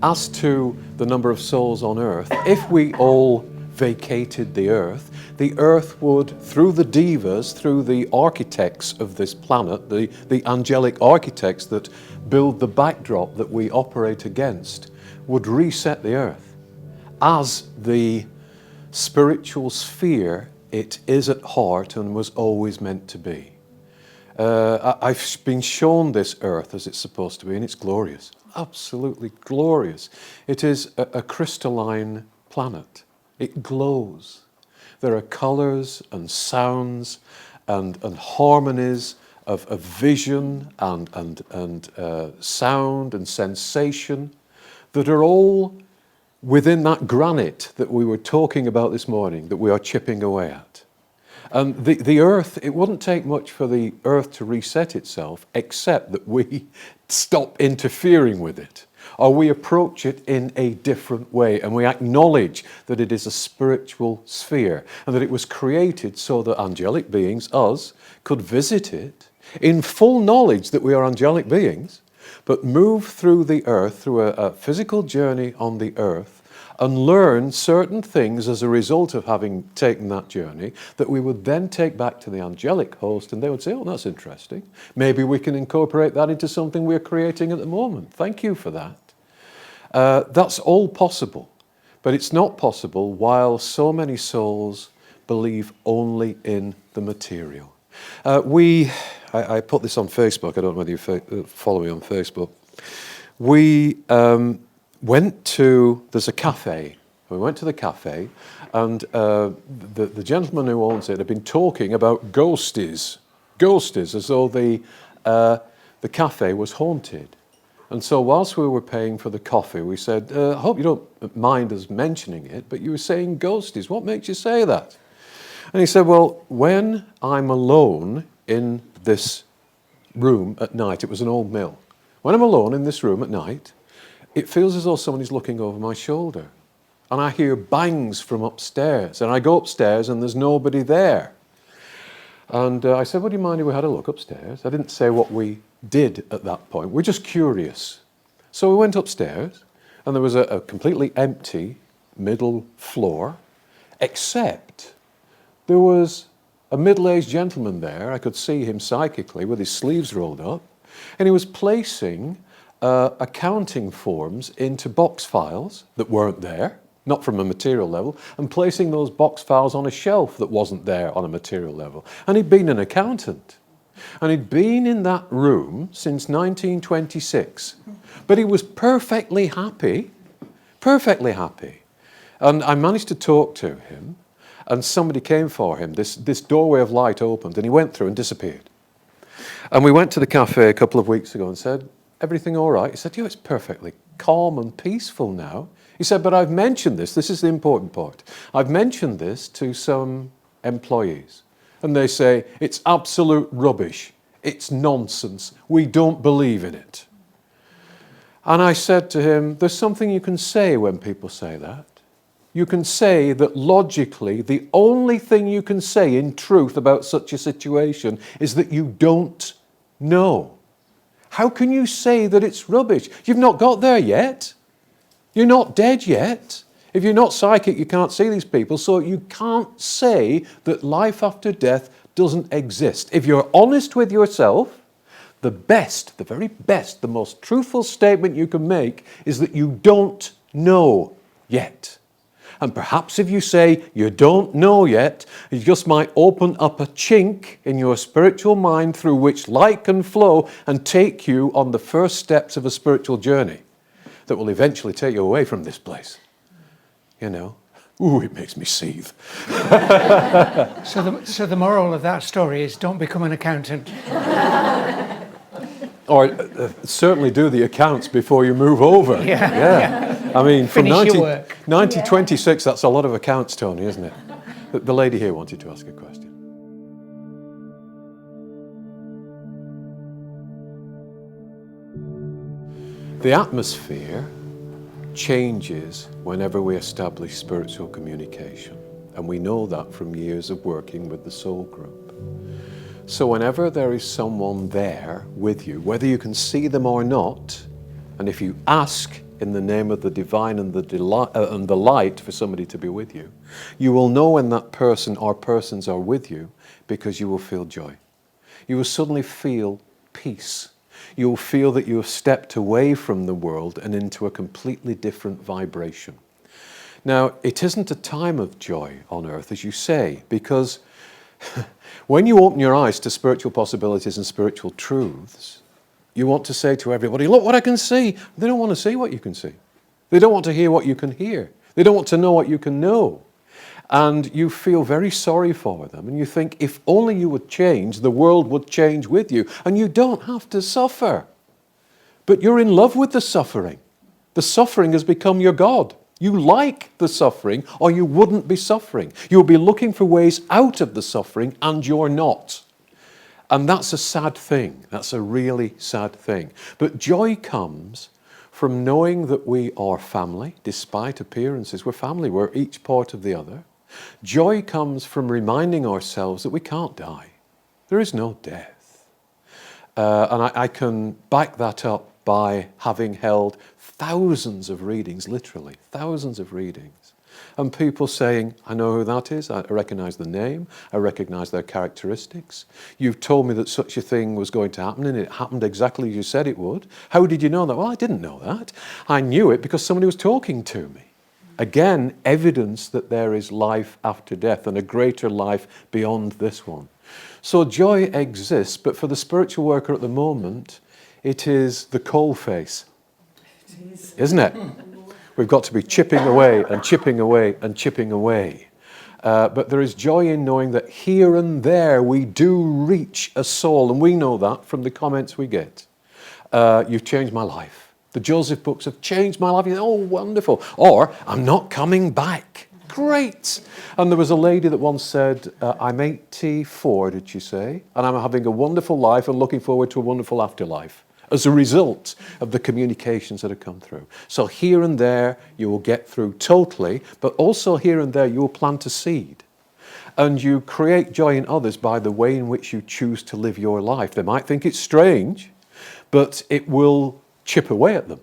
As to the number of souls on earth, if we all vacated the earth would, through the divas, through the architects of this planet, the angelic architects that build the backdrop that we operate against, would reset the earth as the spiritual sphere it is at heart and was always meant to be. I've been shown this earth as it's supposed to be, and it's glorious, absolutely glorious. It is a crystalline planet. It glows. There are colours and sounds and harmonies of vision and sound and sensation that are all within that granite that we were talking about this morning, that we are chipping away at. And the earth, it wouldn't take much for the earth to reset itself, except that we stop interfering with it, or we approach it in a different way, and we acknowledge that it is a spiritual sphere, and that it was created so that angelic beings, us, could visit it in full knowledge that we are angelic beings, but move through the earth, through a physical journey on the earth, and learn certain things as a result of having taken that journey that we would then take back to the angelic host, and they would say, oh, that's interesting. Maybe we can incorporate that into something we're creating at the moment. Thank you for that. That's all possible, but it's not possible while so many souls believe only in the material. I put this on Facebook. I don't know whether you follow me on Facebook. We went to, there's a cafe. We went to the cafe, and the gentleman who owns it had been talking about ghosties, as though the cafe was haunted. And so whilst we were paying for the coffee, we said, I hope you don't mind us mentioning it, but you were saying ghosties. What makes you say that? And he said, well, when I'm alone in this room at night, it was an old mill. When I'm alone in this room at night, it feels as though someone is looking over my shoulder. And I hear bangs from upstairs. And I go upstairs and there's nobody there. And I said, would you mind if we had a look upstairs? I didn't say what we did at that point. We're just curious. So we went upstairs, and there was a completely empty middle floor, except there was a middle-aged gentleman there. I could see him psychically with his sleeves rolled up, and he was placing accounting forms into box files that weren't there, not from a material level, and placing those box files on a shelf that wasn't there on a material level. And he'd been an accountant. And he'd been in that room since 1926. But he was perfectly happy. And I managed to talk to him, and somebody came for him. This doorway of light opened, and he went through and disappeared. And we went to the cafe a couple of weeks ago and said, everything all right? He said, yeah, it's perfectly calm and peaceful now. He said, but I've mentioned this is the important part. I've mentioned this to some employees, and they say, it's absolute rubbish. It's nonsense. We don't believe in it. And I said to him, there's something you can say when people say that. You can say that logically, the only thing you can say in truth about such a situation is that you don't know. How can you say that it's rubbish? You've not got there yet. You're not dead yet. If you're not psychic, you can't see these people, so you can't say that life after death doesn't exist. If you're honest with yourself, the very best, the most truthful statement you can make is that you don't know yet. And perhaps if you say you don't know yet, you just might open up a chink in your spiritual mind through which light can flow and take you on the first steps of a spiritual journey that will eventually take you away from this place. You know? Ooh, it makes me seethe. So the moral of that story is don't become an accountant. Or certainly do the accounts before you move over. Yeah. I mean, from Finish your work. 1926, that's a lot of accounts, Tony, isn't it? The lady here wanted to ask a question. The atmosphere changes whenever we establish spiritual communication. And we know that from years of working with the soul group. So whenever there is someone there with you, whether you can see them or not, and if you ask in the name of the divine and the light for somebody to be with you, you will know when that person or persons are with you because you will feel joy. You will suddenly feel peace. You will feel that you have stepped away from the world and into a completely different vibration. Now, it isn't a time of joy on earth, as you say, because when you open your eyes to spiritual possibilities and spiritual truths, you want to say to everybody, look what I can see. They don't want to see what you can see. They don't want to hear what you can hear. They don't want to know what you can know. And you feel very sorry for them. And you think, if only you would change, the world would change with you. And you don't have to suffer. But you're in love with the suffering. The suffering has become your God. You like the suffering, or you wouldn't be suffering. You'll be looking for ways out of the suffering, and you're not. And that's a sad thing. That's a really sad thing. But joy comes from knowing that we are family, despite appearances. We're family. We're each part of the other. Joy comes from reminding ourselves that we can't die. There is no death. And I can back that up by having held thousands of readings, literally, thousands of readings. And people saying, I know who that is, I recognise the name, I recognise their characteristics. You've told me that such a thing was going to happen and it happened exactly as you said it would. How did you know that? Well, I didn't know that. I knew it because somebody was talking to me. Again, evidence that there is life after death and a greater life beyond this one. So joy exists, but for the spiritual worker at the moment, it is the coal face, isn't it? We've got to be chipping away and chipping away and chipping away. But there is joy in knowing that here and there we do reach a soul, and we know that from the comments we get. You've changed my life. The Joseph books have changed my life. Oh, wonderful. Or, I'm not coming back. Great. And there was a lady that once said, I'm 84, did she say? And I'm having a wonderful life and looking forward to a wonderful afterlife as a result of the communications that have come through. So here and there you will get through totally, but also here and there you will plant a seed. And you create joy in others by the way in which you choose to live your life. They might think it's strange, but it will chip away at them.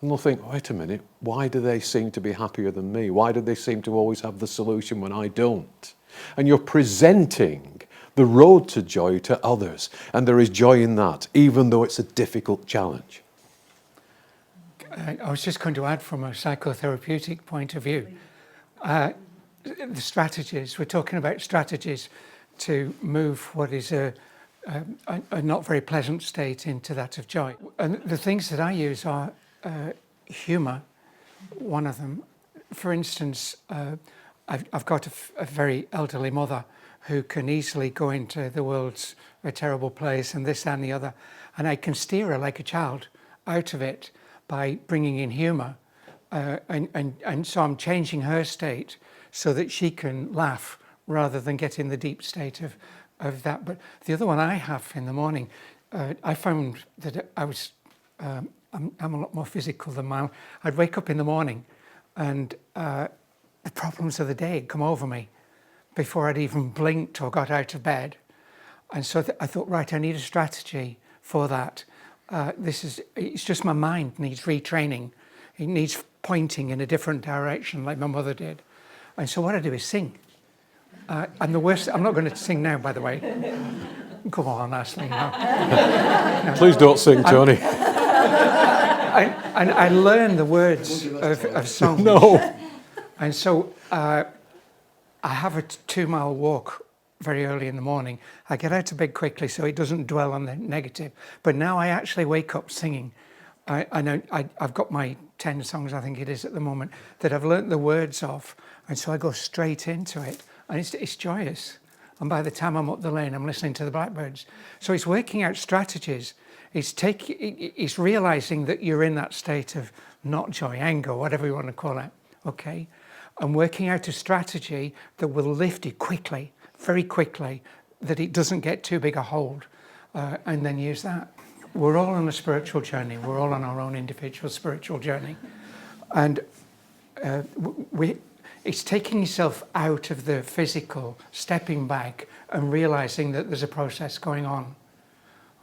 And they'll think, wait a minute, why do they seem to be happier than me? Why do they seem to always have the solution when I don't? And you're presenting the road to joy to others. And there is joy in that, even though it's a difficult challenge. I was just going to add from a psychotherapeutic point of view, the strategies, we're talking about strategies to move what is a not very pleasant state into that of joy. And the things that I use are humour, one of them. For instance, I've got a very elderly mother who can easily go into the world's a terrible place and this and the other, and I can steer her like a child out of it by bringing in humour, and so I'm changing her state so that she can laugh rather than get in the deep state of that. But the other one I have in the morning, I found that I'm a lot more physical than mine. I'd wake up in the morning and the problems of the day had come over me before I'd even blinked or got out of bed. And so I thought, right, I need a strategy for that. It's just my mind needs retraining. It needs pointing in a different direction like my mother did. And so what I do is sing. I'm the worst. I'm not going to sing now, by the way. Come on, Ashley. No. Please don't sing, Tony. And I learn the words of songs. No. And so I have a 2-mile walk very early in the morning. I get out of bed quickly so it doesn't dwell on the negative. But now I actually wake up singing. I've got my 10 songs, I think it is at the moment, that I've learnt the words of. And so I go straight into it. And it's joyous. And by the time I'm up the lane, I'm listening to the blackbirds. So it's working out strategies. It's realising that you're in that state of not joy, anger, whatever you want to call it, okay? And working out a strategy that will lift you quickly, very quickly, that it doesn't get too big a hold, and then use that. We're all on a spiritual journey. We're all on our own individual spiritual journey. And it's taking yourself out of the physical, stepping back and realising that there's a process going on.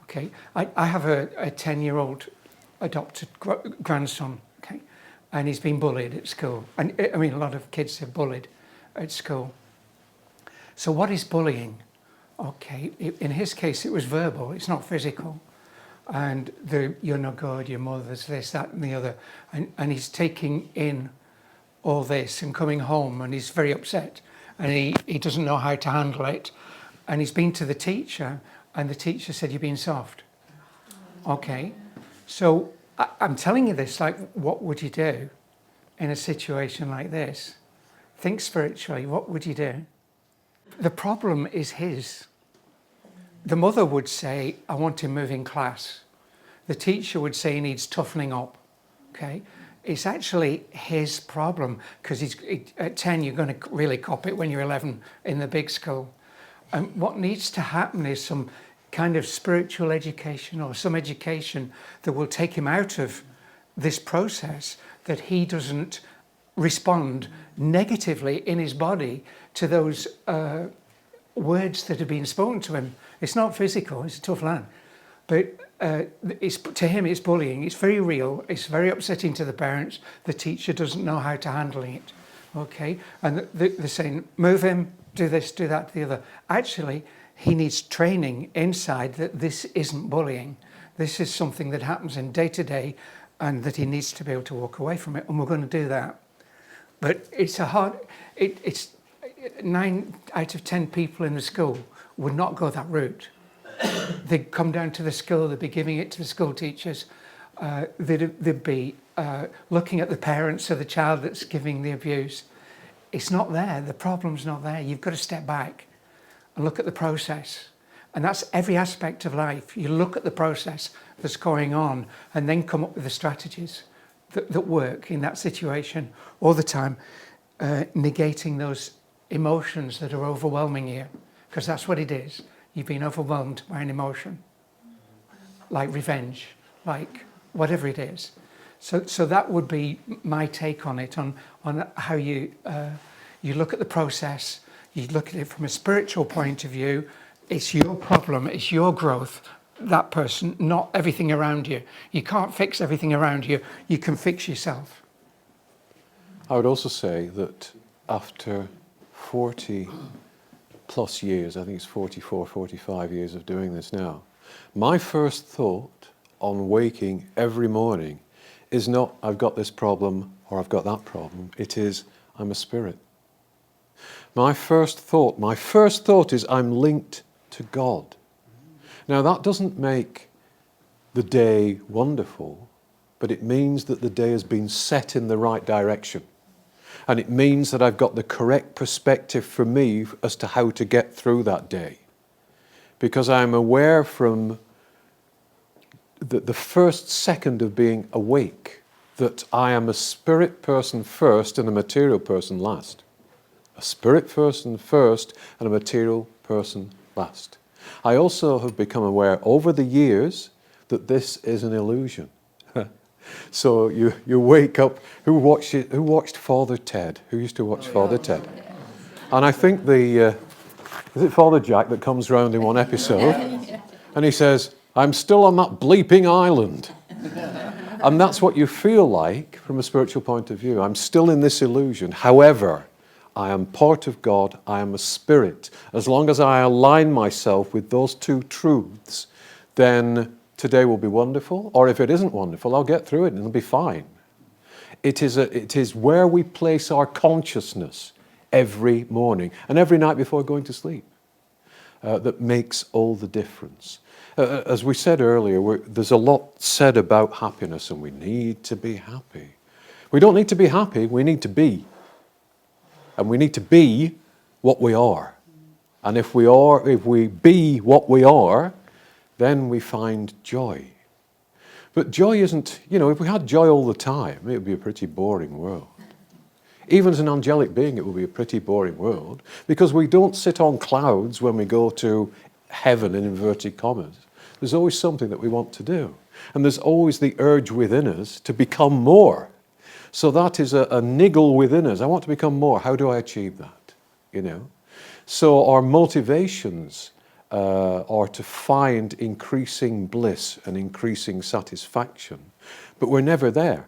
Okay, I have a 10-year-old adopted grandson, okay, and he's been bullied at school. And I mean, a lot of kids are bullied at school. So what is bullying? Okay, in his case, it was verbal, it's not physical. And you're no good, your mother's this, that, and the other. And he's taking in all this and coming home, and he's very upset. And he doesn't know how to handle it. And he's been to the teacher, and the teacher said, you're being soft. Okay, so I'm telling you this, like, what would you do in a situation like this? Think spiritually, what would you do? The problem is his. The mother would say, I want him moving class. The teacher would say he needs toughening up, okay? It's actually his problem, because at 10, you're going to really cop it when you're 11 in the big school. And what needs to happen is some kind of spiritual education or some education that will take him out of this process, that he doesn't respond negatively in his body to those words that have been spoken to him. It's not physical, it's a tough land. But to him it's bullying. It's very real. It's very upsetting to the parents. The teacher doesn't know how to handle it. Okay, and they're saying, move him, do this, do that, the other. Actually, he needs training inside that this isn't bullying. This is something that happens in day to day, and that he needs to be able to walk away from it. And we're going to do that. But it's a hard. It's 9 out of 10 people in the school would not go that route. They'd come down to the school. They'd be giving it to the school teachers. They'd be looking at the parents of the child that's giving the abuse. It's not there. The problem's not there. You've got to step back and look at the process. And that's every aspect of life. You look at the process that's going on and then come up with the strategies that work in that situation all the time, negating those emotions that are overwhelming you, because that's what it is. You've been overwhelmed by an emotion, like revenge, like whatever it is. So that would be my take on it, on how you look at the process, you look at it from a spiritual point of view. It's your problem, it's your growth, that person, not everything around you. You can't fix everything around you, you can fix yourself. I would also say that after 40 plus years, I think it's 44, 45 years of doing this now, my first thought on waking every morning is not, I've got this problem or I've got that problem. It is, I'm a spirit. My first thought is, I'm linked to God. Now that doesn't make the day wonderful, but it means that the day has been set in the right direction. And it means that I've got the correct perspective for me as to how to get through that day. Because I'm aware from the first second of being awake that I am a spirit person first and a material person last. A spirit person first and a material person last. I also have become aware over the years that this is an illusion. So you wake up, who watched Father Ted? Who used to watch Father Ted? And I think is it Father Jack that comes round in one episode and he says, I'm still on that bleeping island. And that's what you feel like from a spiritual point of view. I'm still in this illusion. However, I am part of God, I am a spirit. As long as I align myself with those two truths, then today will be wonderful, or if it isn't wonderful, I'll get through it and it'll be fine. It is where we place our consciousness every morning and every night before going to sleep that makes all the difference. As we said earlier, there's a lot said about happiness, and we need to be happy. We don't need to be happy, we need to be. And we need to be what we are. And if we be what we are, then we find joy. But joy isn't, if we had joy all the time, it would be a pretty boring world. Even as an angelic being, it would be a pretty boring world, because we don't sit on clouds when we go to heaven, in inverted commas. There's always something that we want to do. And there's always the urge within us to become more. So that is a niggle within us. I want to become more. How do I achieve that? So our motivations are to find increasing bliss and increasing satisfaction. But we're never there.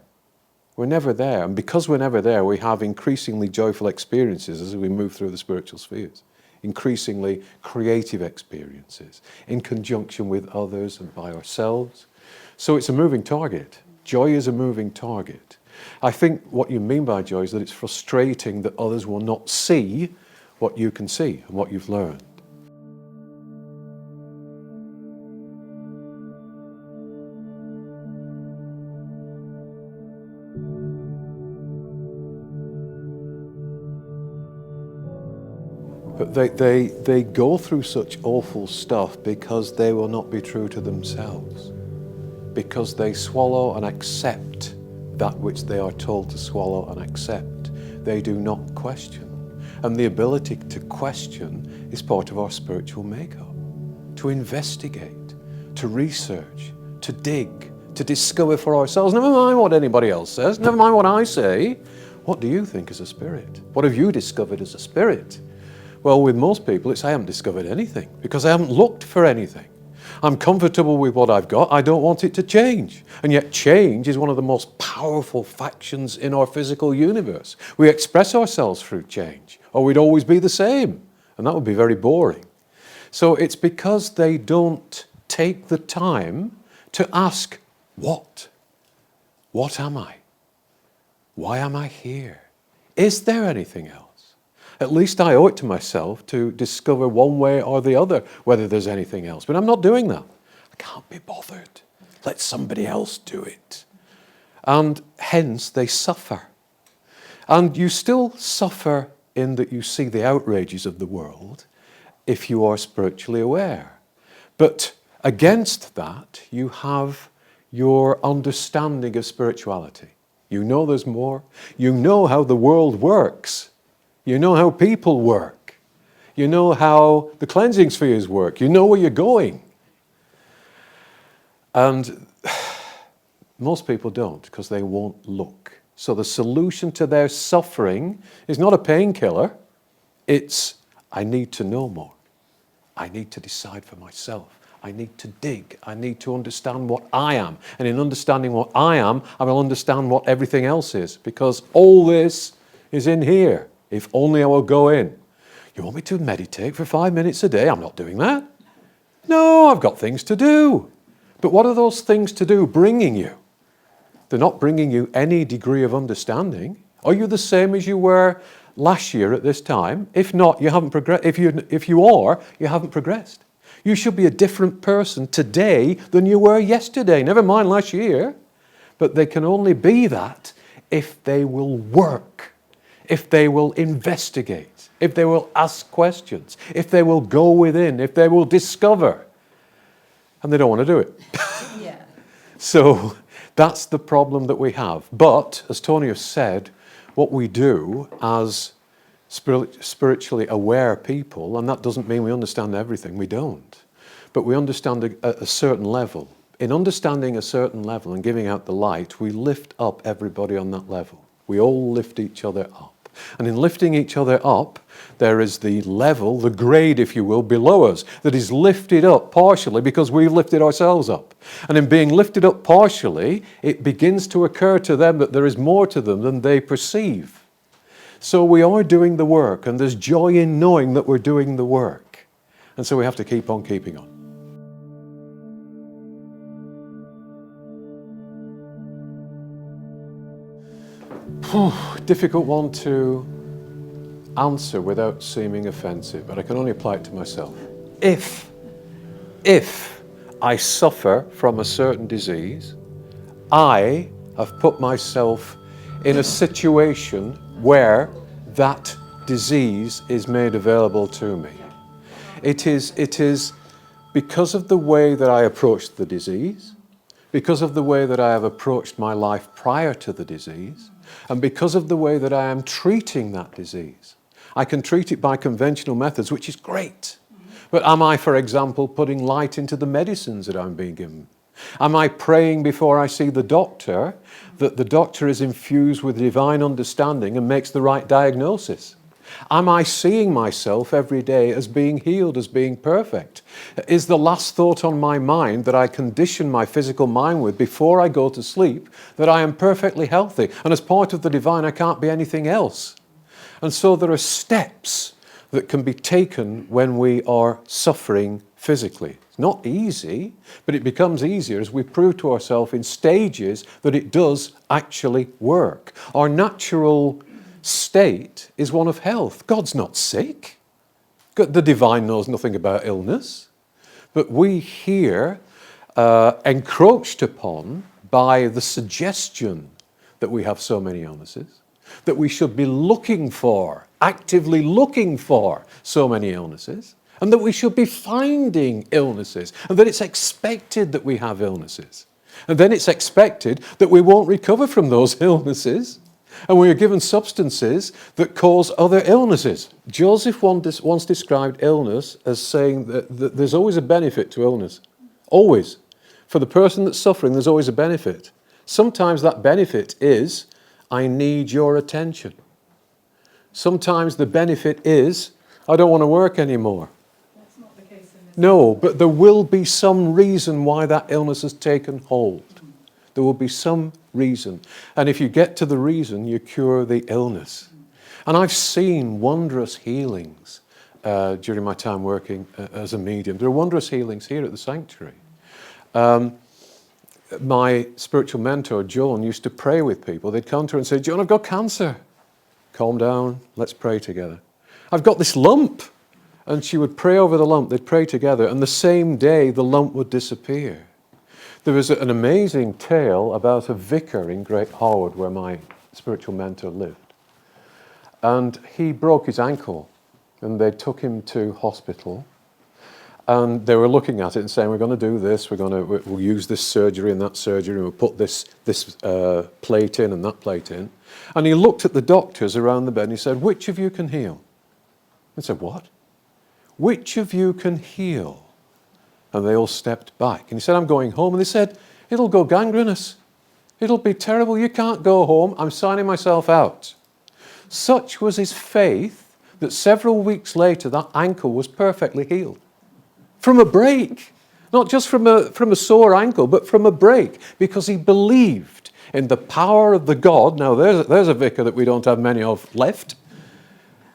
We're never there. And because we're never there, we have increasingly joyful experiences as we move through the spiritual spheres. Increasingly creative experiences in conjunction with others and by ourselves. So it's a moving target. Joy is a moving target. I think what you mean by joy is that it's frustrating that others will not see what you can see and what you've learned. But they go through such awful stuff because they will not be true to themselves. Because they swallow and accept that which they are told to swallow and accept. They do not question. And the ability to question is part of our spiritual makeup. To investigate, to research, to dig, to discover for ourselves. Never mind what anybody else says, never mind what I say. What do you think as a spirit? What have you discovered as a spirit? Well, with most people, it's I haven't discovered anything because I haven't looked for anything. I'm comfortable with what I've got. I don't want it to change. And yet change is one of the most powerful factions in our physical universe. We express ourselves through change, or we'd always be the same. And that would be very boring. So it's because they don't take the time to ask, what? What am I? Why am I here? Is there anything else? At least I owe it to myself to discover one way or the other whether there's anything else. But I'm not doing that. I can't be bothered. Let somebody else do it. And hence they suffer. And you still suffer in that you see the outrages of the world if you are spiritually aware. But against that, you have your understanding of spirituality. You know there's more. You know how the world works. You know how people work. You know how the cleansing spheres work. You know where you're going. And most people don't because they won't look. So the solution to their suffering is not a painkiller. It's, I need to know more. I need to decide for myself. I need to dig. I need to understand what I am. And in understanding what I am, I will understand what everything else is. Because all this is in here. If only I will go in. You want me to meditate for 5 minutes a day? I'm not doing that. No, I've got things to do. But what are those things to do bringing you? They're not bringing you any degree of understanding. Are you the same as you were last year at this time? If not, you haven't progressed. If you are, you haven't progressed. You should be a different person today than you were yesterday. Never mind last year. But they can only be that if they will work, if they will investigate, if they will ask questions, if they will go within, if they will discover. And they don't want to do it. Yeah. So that's the problem that we have. But, as Tony has said, what we do as spiritually aware people, and that doesn't mean we understand everything, we don't. But we understand a certain level. In understanding a certain level and giving out the light, we lift up everybody on that level. We all lift each other up. And in lifting each other up, there is the level, the grade, if you will, below us that is lifted up partially because we've lifted ourselves up. And in being lifted up partially, it begins to occur to them that there is more to them than they perceive. So we are doing the work, and there's joy in knowing that we're doing the work. And so we have to keep on keeping on. Difficult one to answer without seeming offensive, but I can only apply it to myself. If I suffer from a certain disease, I have put myself in a situation where that disease is made available to me. It is because of the way that I approached the disease, because of the way that I have approached my life prior to the disease, and because of the way that I am treating that disease. I can treat it by conventional methods, which is great. But am I, for example, putting light into the medicines that I'm being given? Am I praying before I see the doctor that the doctor is infused with divine understanding and makes the right diagnosis? Am I seeing myself every day as being healed, as being perfect? Is the last thought on my mind that I condition my physical mind with before I go to sleep that I am perfectly healthy, and as part of the divine I can't be anything else? And so there are steps that can be taken when we are suffering physically. It's not easy, but it becomes easier as we prove to ourselves in stages that it does actually work. Our natural state is one of health. God's not sick. The divine knows nothing about illness. But we here encroached upon by the suggestion that we have so many illnesses, that we should be looking for, actively looking for so many illnesses, and that we should be finding illnesses, and that it's expected that we have illnesses. And then it's expected that we won't recover from those illnesses, and we are given substances that cause other illnesses. Joseph once described illness as saying that there's always a benefit to illness. Always. For the person that's suffering, there's always a benefit. Sometimes that benefit is, I need your attention. Sometimes the benefit is, I don't want to work anymore. That's not the case in No, but there will be some reason why that illness has taken hold. There will be some reason. And if you get to the reason, you cure the illness. And I've seen wondrous healings during my time working as a medium. There are wondrous healings here at the sanctuary. My spiritual mentor, Joan, used to pray with people. They'd come to her and say, Joan, I've got cancer. Calm down, let's pray together. I've got this lump. And she would pray over the lump, they'd pray together, and the same day the lump would disappear. There was an amazing tale about a vicar in Great Harwood where my spiritual mentor lived. And he broke his ankle, and they took him to hospital. And they were looking at it and saying, we're going to do this, we'll use this surgery and that surgery, and we'll put this plate in and that plate in. And he looked at the doctors around the bed and he said, which of you can heal? They said, what? Which of you can heal? And they all stepped back. And he said, I'm going home. And they said, it'll go gangrenous. It'll be terrible. You can't go home. I'm signing myself out. Such was his faith that several weeks later, that ankle was perfectly healed. From a break. Not just from a sore ankle, but from a break. Because he believed in the power of the God. Now, there's a vicar that we don't have many of left.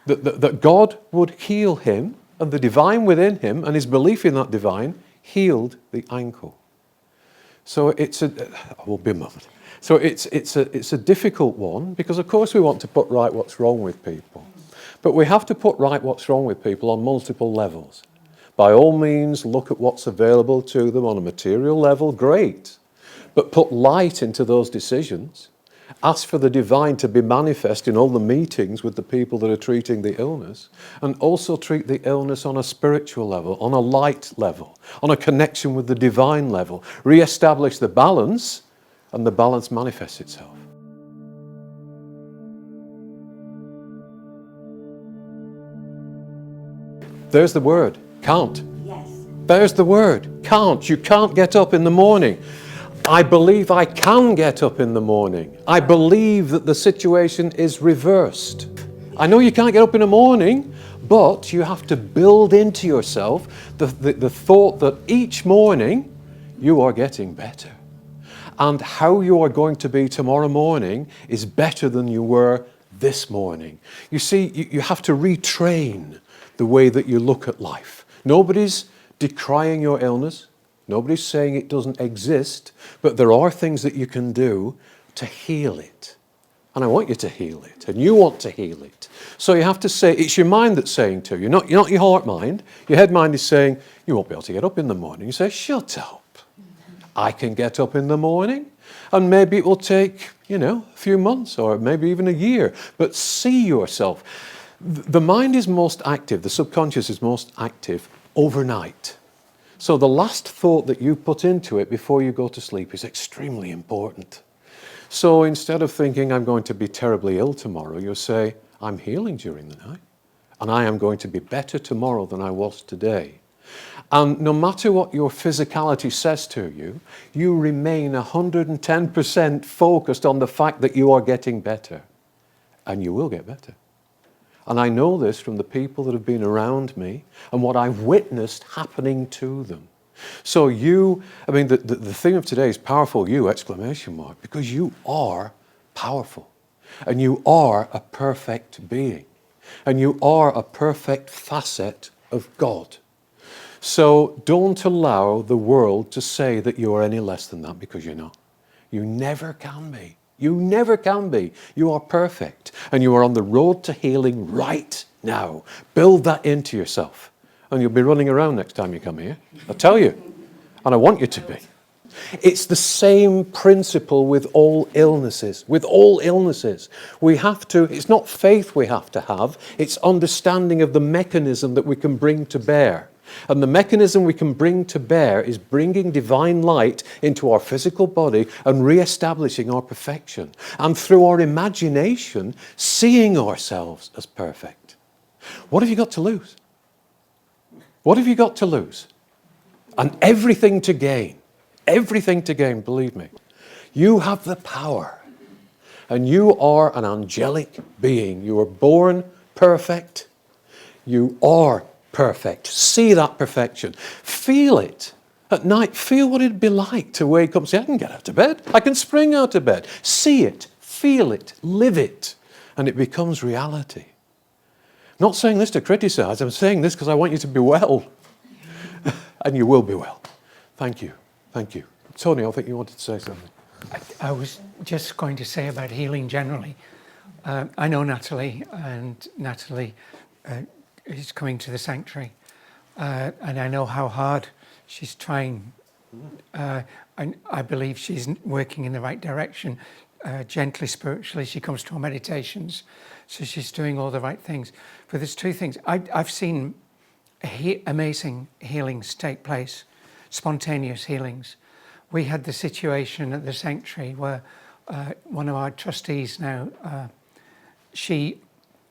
That God would heal him. And the divine within him and his belief in that divine healed the ankle. So it's a difficult one because of course we want to put right what's wrong with people. But we have to put right what's wrong with people on multiple levels. By all means, look at what's available to them on a material level, great. But put light into those decisions. Ask for the divine to be manifest in all the meetings with the people that are treating the illness, and also treat the illness on a spiritual level, on a light level, on a connection with the divine level. Re-establish the balance, and the balance manifests itself. There's the word, can't. Yes. There's the word, can't. You can't get up in the morning. I believe I can get up in the morning. I believe that the situation is reversed. I know you can't get up in the morning, but you have to build into yourself the thought that each morning you are getting better. And how you are going to be tomorrow morning is better than you were this morning. You see, you have to retrain the way that you look at life. Nobody's decrying your illness. Nobody's saying it doesn't exist, but there are things that you can do to heal it. And I want you to heal it, and you want to heal it. So you have to say, it's your mind that's saying to you, not your heart mind. Your head mind is saying, you won't be able to get up in the morning. You say, shut up. I can get up in the morning, and maybe it will take, a few months or maybe even a year. But see yourself. The mind is most active, the subconscious is most active overnight. So the last thought that you put into it before you go to sleep is extremely important. So instead of thinking, I'm going to be terribly ill tomorrow, you'll say, I'm healing during the night, and I am going to be better tomorrow than I was today. And no matter what your physicality says to you, you remain 110% focused on the fact that you are getting better. And you will get better. And I know this from the people that have been around me and what I've witnessed happening to them. So the theme of today is powerful you, exclamation mark, because you are powerful. And you are a perfect being. And you are a perfect facet of God. So don't allow the world to say that you are any less than that, because you're not. You never can be. You never can be. You are perfect. And you are on the road to healing right now. Build that into yourself. And you'll be running around next time you come here. I tell you. And I want you to be. It's the same principle with all illnesses. With all illnesses. We have to, it's not faith we have to have. It's understanding of the mechanism that we can bring to bear. And the mechanism we can bring to bear is bringing divine light into our physical body and re-establishing our perfection. And through our imagination, seeing ourselves as perfect. What have you got to lose? What have you got to lose? And everything to gain. Everything to gain, believe me. You have the power. And you are an angelic being. You were born perfect. You are perfect. See that perfection. Feel it. At night, feel what it'd be like to wake up and say, I can get out of bed. I can spring out of bed. See it, feel it, live it, and it becomes reality. Not saying this to criticize, I'm saying this because I want you to be well. And you will be well. Thank you. Thank you. Tony, I think you wanted to say something. I was just going to say about healing generally. I know Natalie, and Natalie is coming to the sanctuary, and I know how hard she's trying. And I believe she's working in the right direction. Gently, spiritually, she comes to our meditations, so she's doing all the right things. But there's two things. I've seen amazing healings take place, spontaneous healings. We had the situation at the sanctuary where one of our trustees now, she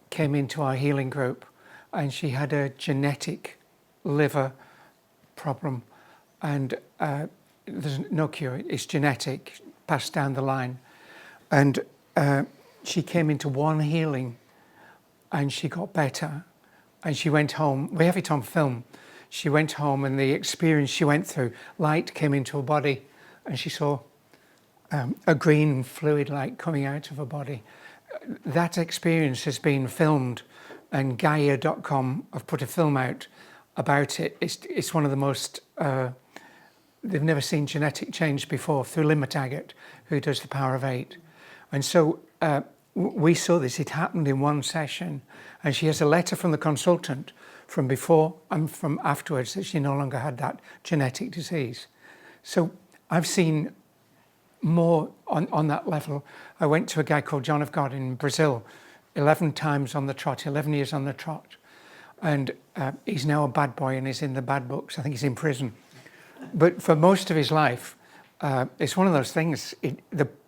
came into our healing group and she had a genetic liver problem, and there's no cure, it's genetic, passed down the line. And she came into one healing and she got better, and she went home. We have it on film. She went home, and the experience she went through, light came into her body, and she saw a green fluid light coming out of her body. That experience has been filmed, and Gaia.com have put a film out about it. It's one of the most, they've never seen genetic change before, through Lynn McTaggart, who does The Power of 8. And so we saw this, it happened in one session, and she has a letter from the consultant from before and from afterwards that she no longer had that genetic disease. So I've seen more on that level. I went to a guy called John of God in Brazil, 11 times on the trot, 11 years on the trot. And he's now a bad boy and is in the bad books. I think he's in prison. But for most of his life, it's one of those things,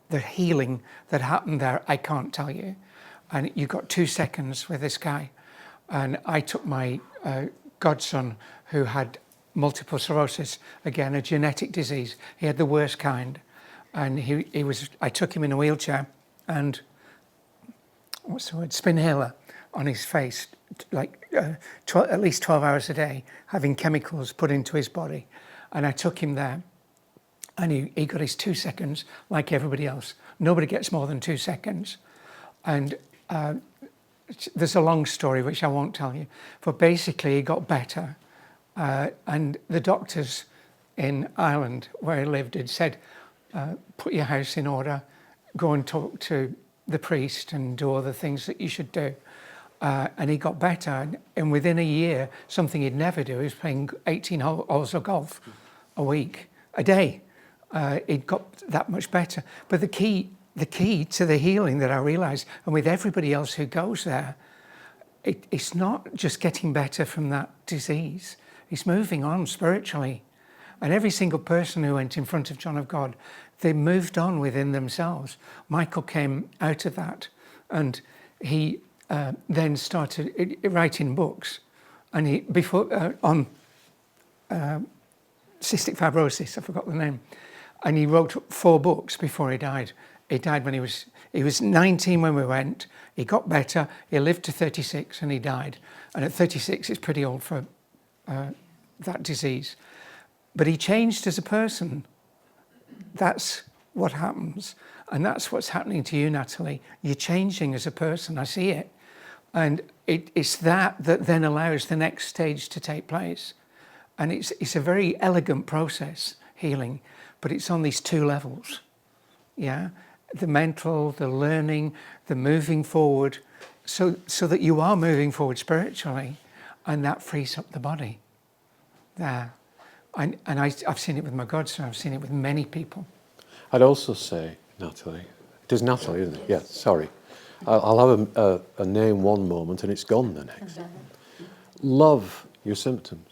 the healing that happened there, I can't tell you. And you got 2 seconds with this guy. And I took my godson, who had multiple sclerosis, again, a genetic disease. He had the worst kind. And I took him in a wheelchair and, what's the word, spinhaler on his face, like at least 12 hours a day, having chemicals put into his body. And I took him there, and he got his 2 seconds like everybody else. Nobody gets more than 2 seconds. And there's a long story which I won't tell you, but basically he got better. And the doctors in Ireland, where he lived, had said, put your house in order, go and talk to the priest and do all the things that you should do. And he got better, and within a year, something he'd never do, he was playing 18 holes of golf a day. It got that much better. But the key to the healing that I realised, and with everybody else who goes there, it's not just getting better from that disease. It's moving on spiritually. And every single person who went in front of John of God, they moved on within themselves. Michael came out of that, and he then started writing books. And he on cystic fibrosis, I forgot the name. And he wrote 4 books before he died. He died when he was 19 when we went. He got better. He lived to 36 and he died. And at 36, it's pretty old for that disease. But he changed as a person. That's what happens. And that's what's happening to you, Natalie. You're changing as a person. I see it. And it's that then allows the next stage to take place. And it's a very elegant process, healing, but it's on these 2 levels. Yeah, the mental, the learning, the moving forward, so that you are moving forward spiritually, and that frees up the body. There, and I've seen it with my godson. I've seen it with many people. I'd also say, Natalie, it is Natalie, isn't it? Yes, sorry. I'll have a name one moment and it's gone the next. Love your symptoms.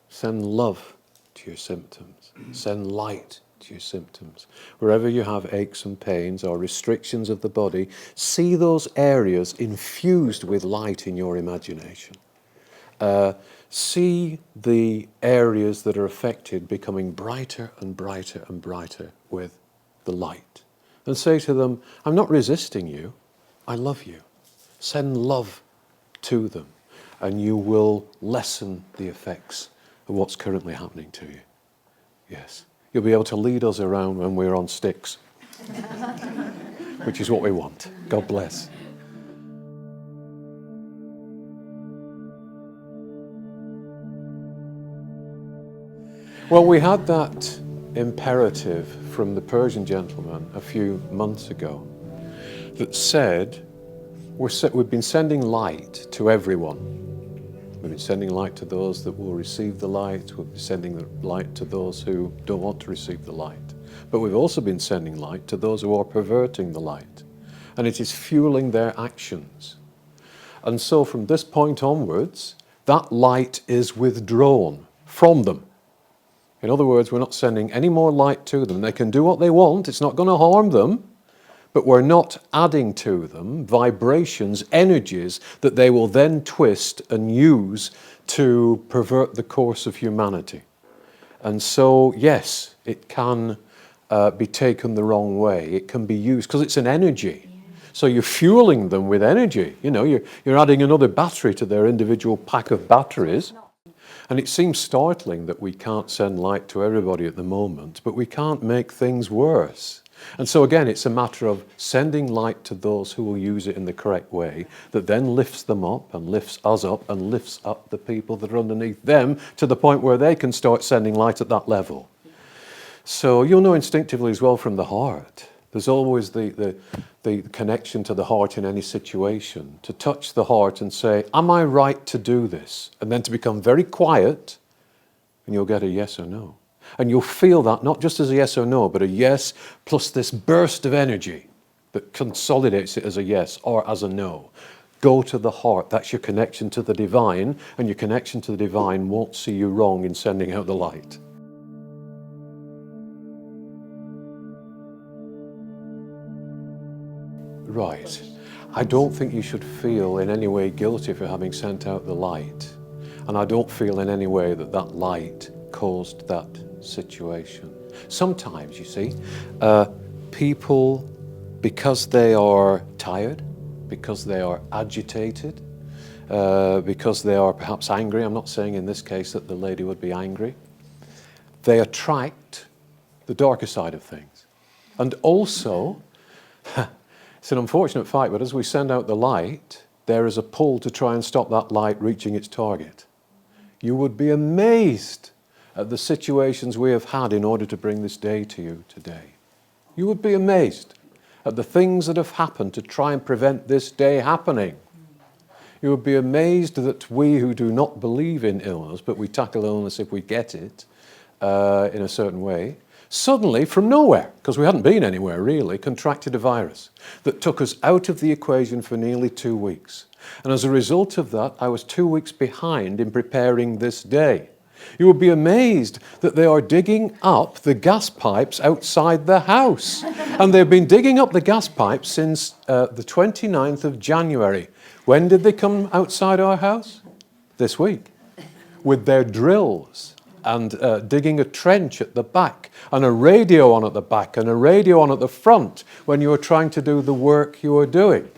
Send love to your symptoms. Send light to your symptoms. Wherever you have aches and pains or restrictions of the body, see those areas infused with light in your imagination. See the areas that are affected becoming brighter and brighter and brighter with the light. And say to them, I'm not resisting you, I love you. Send love to them. and you will lessen the effects of what's currently happening to you. Yes. You'll be able to lead us around when we're on sticks, which is what we want. God bless. Well, we had that imperative from the Persian gentleman a few months ago that said, we've been sending light to everyone. We've been sending light to those that will receive the light. We've been sending the light to those who don't want to receive the light. But we've also been sending light to those who are perverting the light. And it is fueling their actions. And so from this point onwards, that light is withdrawn from them. In other words, we're not sending any more light to them. They can do what they want. It's not going to harm them. But we're not adding to them vibrations, energies that they will then twist and use to pervert the course of humanity. And so, yes, it can be taken the wrong way. It can be used, because it's an energy. So you're fueling them with energy. You know, you're adding another battery to their individual pack of batteries. And it seems startling that we can't send light to everybody at the moment, but we can't make things worse. And so again, it's a matter of sending light to those who will use it in the correct way, that then lifts them up and lifts us up and lifts up the people that are underneath them to the point where they can start sending light at that level. So you'll know instinctively as well from the heart. There's always the connection to the heart in any situation, to touch the heart and say, am I right to do this? And then to become very quiet, and you'll get a yes or no. And you'll feel that not just as a yes or no, but a yes plus this burst of energy that consolidates it as a yes or as a no. Go to the heart. That's your connection to the divine, and your connection to the divine won't see you wrong in sending out the light. Right. I don't think you should feel in any way guilty for having sent out the light. And I don't feel in any way that that light caused that situation. Sometimes, you see, people, because they are tired, because they are agitated, because they are perhaps angry, I'm not saying in this case that the lady would be angry, they attract the darker side of things. And also, it's an unfortunate fact, but as we send out the light, there is a pull to try and stop that light reaching its target. You would be amazed at the situations we have had in order to bring this day to you today. You would be amazed at the things that have happened to try and prevent this day happening. You would be amazed that we who do not believe in illness, but we tackle illness if we get it in a certain way, suddenly from nowhere, because we hadn't been anywhere really, contracted a virus that took us out of the equation for nearly 2 weeks. And as a result of that, I was 2 weeks behind in preparing this day. You would be amazed that they are digging up the gas pipes outside the house. And they've been digging up the gas pipes since the 29th of January. When did they come outside our house? This week. With their drills and digging a trench at the back and a radio on at the back and a radio on at the front when you were trying to do the work you were doing.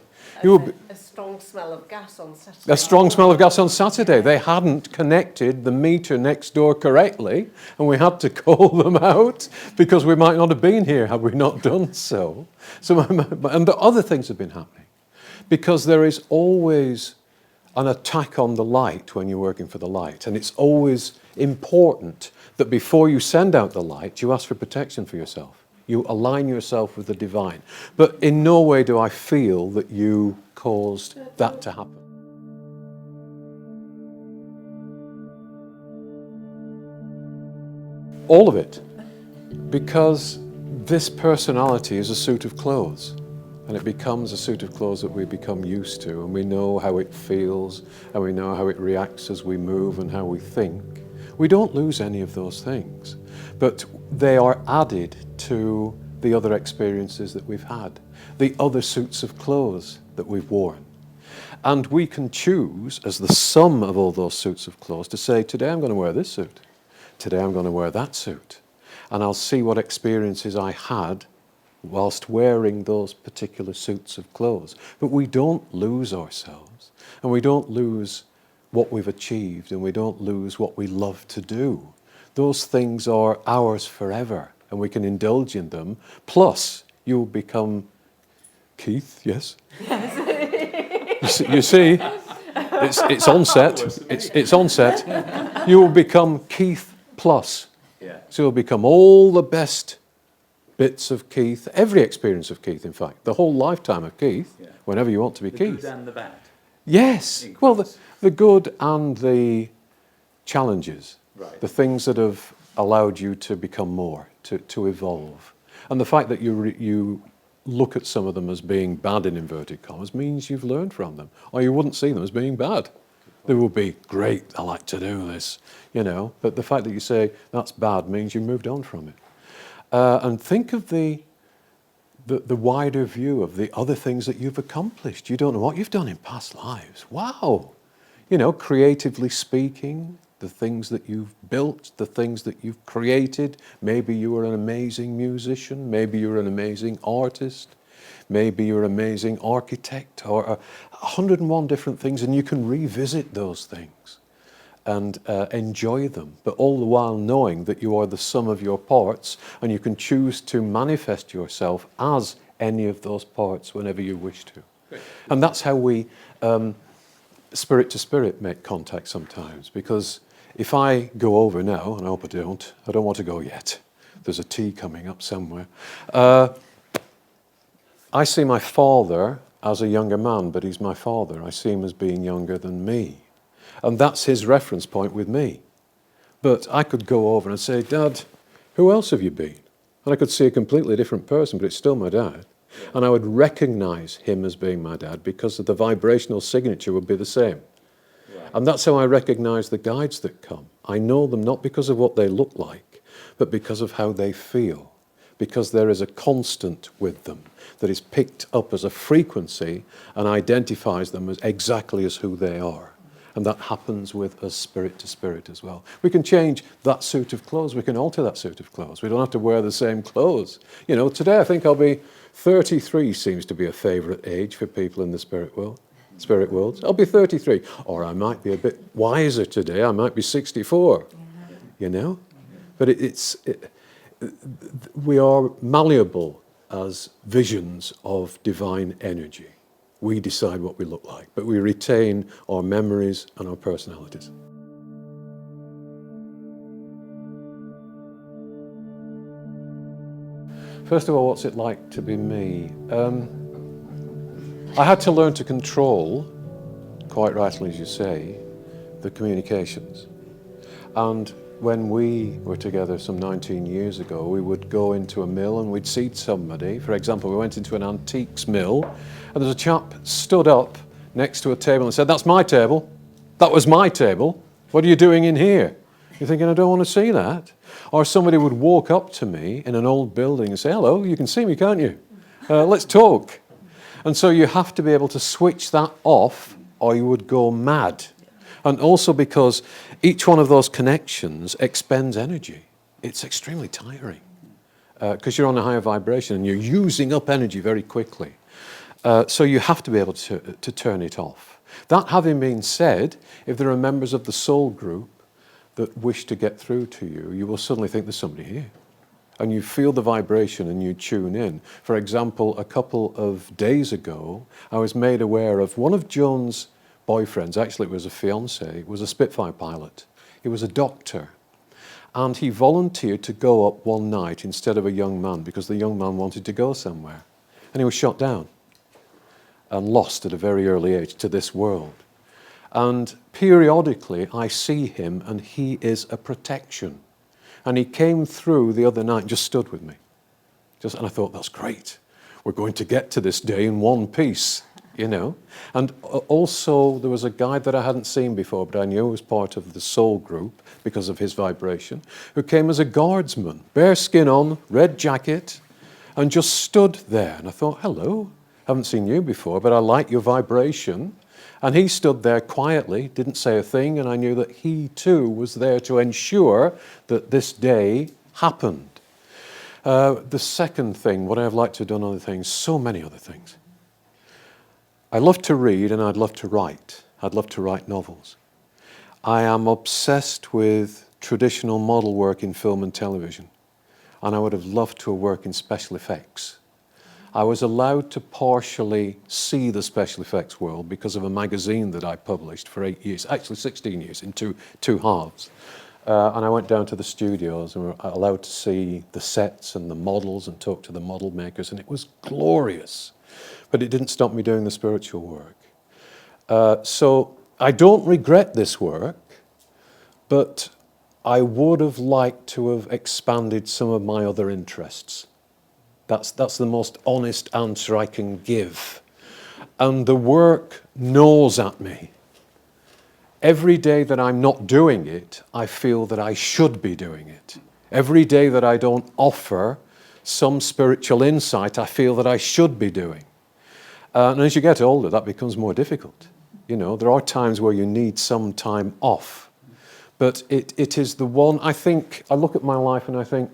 A strong smell of gas on Saturday. A strong smell of gas on Saturday. They hadn't connected the meter next door correctly, and we had to call them out because we might not have been here had we not done so. And the other things have been happening because there is always an attack on the light when you're working for the light, and it's always important that before you send out the light, you ask for protection for yourself. You align yourself with the divine. But in no way do I feel that you caused that to happen. All of it. Because this personality is a suit of clothes. And it becomes a suit of clothes that we become used to. And we know how it feels. And we know how it reacts as we move and how we think. We don't lose any of those things. But they are added to the other experiences that we've had, the other suits of clothes that we've worn. And we can choose, as the sum of all those suits of clothes, to say, today I'm going to wear this suit, today I'm going to wear that suit, and I'll see what experiences I had whilst wearing those particular suits of clothes. But we don't lose ourselves, and we don't lose what we've achieved and we don't lose what we love to do. Those things are ours forever and we can indulge in them. Plus, you'll become Keith, yes? You see, it's on set. It's on set. You will become Keith plus. Yeah. So you'll become all the best bits of Keith, every experience of Keith, in fact, the whole lifetime of Keith, Yeah. whenever you want to be The Keith. good and the bad. Yes. In Well, quotes. the good and the challenges, Right. the things that have allowed you to become more, to evolve. And the fact that you look at some of them as being bad in inverted commas means you've learned from them, or you wouldn't see them as being bad. They will be great, I like to do this, you know, but the fact that you say that's bad means you moved on from it. And think of the wider view of the other things that you've accomplished. You don't know what you've done in past lives. Wow! You know, creatively speaking, the things that you've built, the things that you've created. Maybe you were an amazing musician, maybe you're an amazing artist, maybe you're an amazing architect, or 101 different things, and you can revisit those things and enjoy them, but all the while knowing that you are the sum of your parts and you can choose to manifest yourself as any of those parts whenever you wish to. Great. And that's how we, spirit to spirit, make contact sometimes, because if I go over now, and I hope I don't want to go yet, there's a tea coming up somewhere, I see my father as a younger man, but he's my father. I see him as being younger than me. And that's his reference point with me. But I could go over and say, Dad, who else have you been? And I could see a completely different person, but it's still my dad. And I would recognize him as being my dad because of the vibrational signature would be the same. Right. And that's how I recognize the guides that come. I know them not because of what they look like, but because of how they feel. Because there is a constant with them that is picked up as a frequency and identifies them as exactly as who they are. And that happens with us spirit to spirit as well. We can change that suit of clothes. We can alter that suit of clothes. We don't have to wear the same clothes. You know, today I think I'll be 33 seems to be a favourite age for people in the spirit world. Spirit worlds. I'll be 33. Or I might be a bit wiser today. I might be 64. You know? But we are malleable as visions of divine energy. We decide what we look like, but we retain our memories and our personalities. First of all, what's it like to be me? I had to learn to control, quite rightly as you say, the communications. And when we were together some 19 years ago, we would go into a mill and we'd seat somebody. For example, we went into an antiques mill and there's a chap stood up next to a table and said, "That's my table. That was my table. What are you doing in here?" You're thinking, I don't want to see that. Or somebody would walk up to me in an old building and say, "Hello, you can see me, can't you? Let's talk." And so you have to be able to switch that off or you would go mad. And also because each one of those connections expends energy. It's extremely tiring because you're on a higher vibration and you're using up energy very quickly. So you have to be able to turn it off. That having been said, if there are members of the soul group that wish to get through to you, you will suddenly think there's somebody here. And you feel the vibration and you tune in. For example, a couple of days ago, I was made aware of one of Joan's boyfriends, actually it was a fiancé, was a Spitfire pilot. He was a doctor. And he volunteered to go up one night instead of a young man because the young man wanted to go somewhere. And he was shot down and lost at a very early age to this world. And periodically I see him and he is a protection. And he came through the other night and just stood with me. And I thought, that's great. We're going to get to this day in one piece, you know. And also there was a guy that I hadn't seen before, but I knew was part of the soul group because of his vibration, who came as a guardsman, bare skin on, red jacket, and just stood there. And I thought, hello, haven't seen you before, but I like your vibration. And he stood there quietly, didn't say a thing, and I knew that he too was there to ensure that this day happened. The second thing, what I've liked to have done other things, so many other things. I love to read and I'd love to write. I'd love to write novels. I am obsessed with traditional model work in film and television, and I would have loved to have worked in special effects. I was allowed to partially see the special effects world because of a magazine that I published for 8 years, actually 16 years, in two halves. And I went down to the studios and were allowed to see the sets and the models and talk to the model makers, and it was glorious. But it didn't stop me doing the spiritual work. So I don't regret this work, but I would have liked to have expanded some of my other interests. That's the most honest answer I can give. And the work gnaws at me. Every day that I'm not doing it, I feel that I should be doing it. Every day that I don't offer some spiritual insight, I feel that I should be doing. And as you get older, that becomes more difficult. You know, there are times where you need some time off. But it is the one, I think, I look at my life and I think,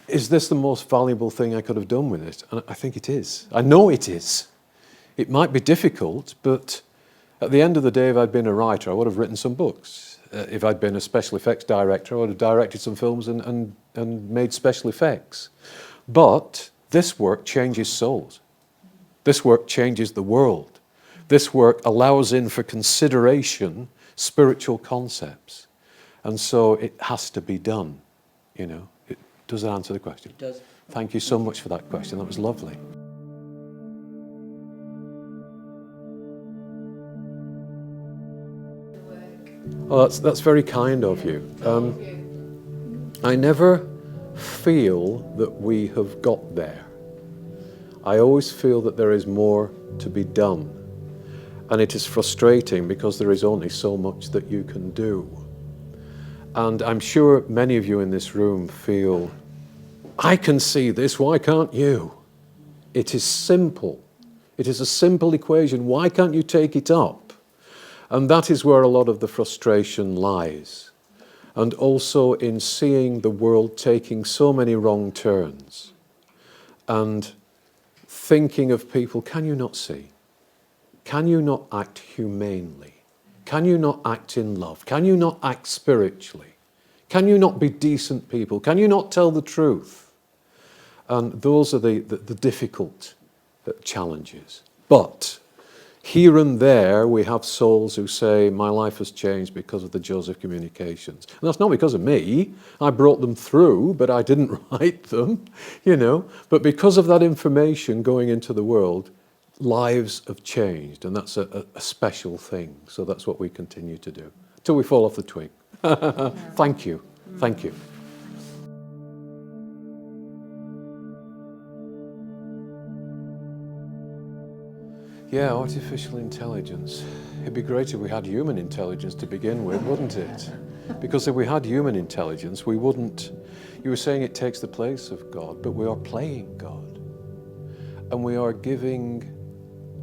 is this the most valuable thing I could have done with it? And I think it is. I know it is. It might be difficult, but at the end of the day, if I'd been a writer, I would have written some books. If I'd been a special effects director, I would have directed some films and made special effects. But this work changes souls. This work changes the world. This work allows in for consideration spiritual concepts. And so it has to be done, you know. Does that answer the question? It does. Thank you so much for that question. That was lovely. Oh, that's very kind of you. I never feel that we have got there. I always feel that there is more to be done. And it is frustrating because there is only so much that you can do. And I'm sure many of you in this room feel, I can see this, why can't you? It is simple. It is a simple equation. Why can't you take it up? And that is where a lot of the frustration lies. And also in seeing the world taking so many wrong turns. And thinking of people, can you not see? Can you not act humanely? Can you not act in love? Can you not act spiritually? Can you not be decent people? Can you not tell the truth? And those are the difficult challenges. But here and there we have souls who say, my life has changed because of the Joseph Communications. And that's not because of me. I brought them through, but I didn't write them, you know. But because of that information going into the world, lives have changed, and that's a special thing. So that's what we continue to do, till we fall off the twig. Thank you. Thank you. Yeah, artificial intelligence. It'd be great if we had human intelligence to begin with, wouldn't it? Because if we had human intelligence, we wouldn't... You were saying it takes the place of God, but we are playing God. And we are giving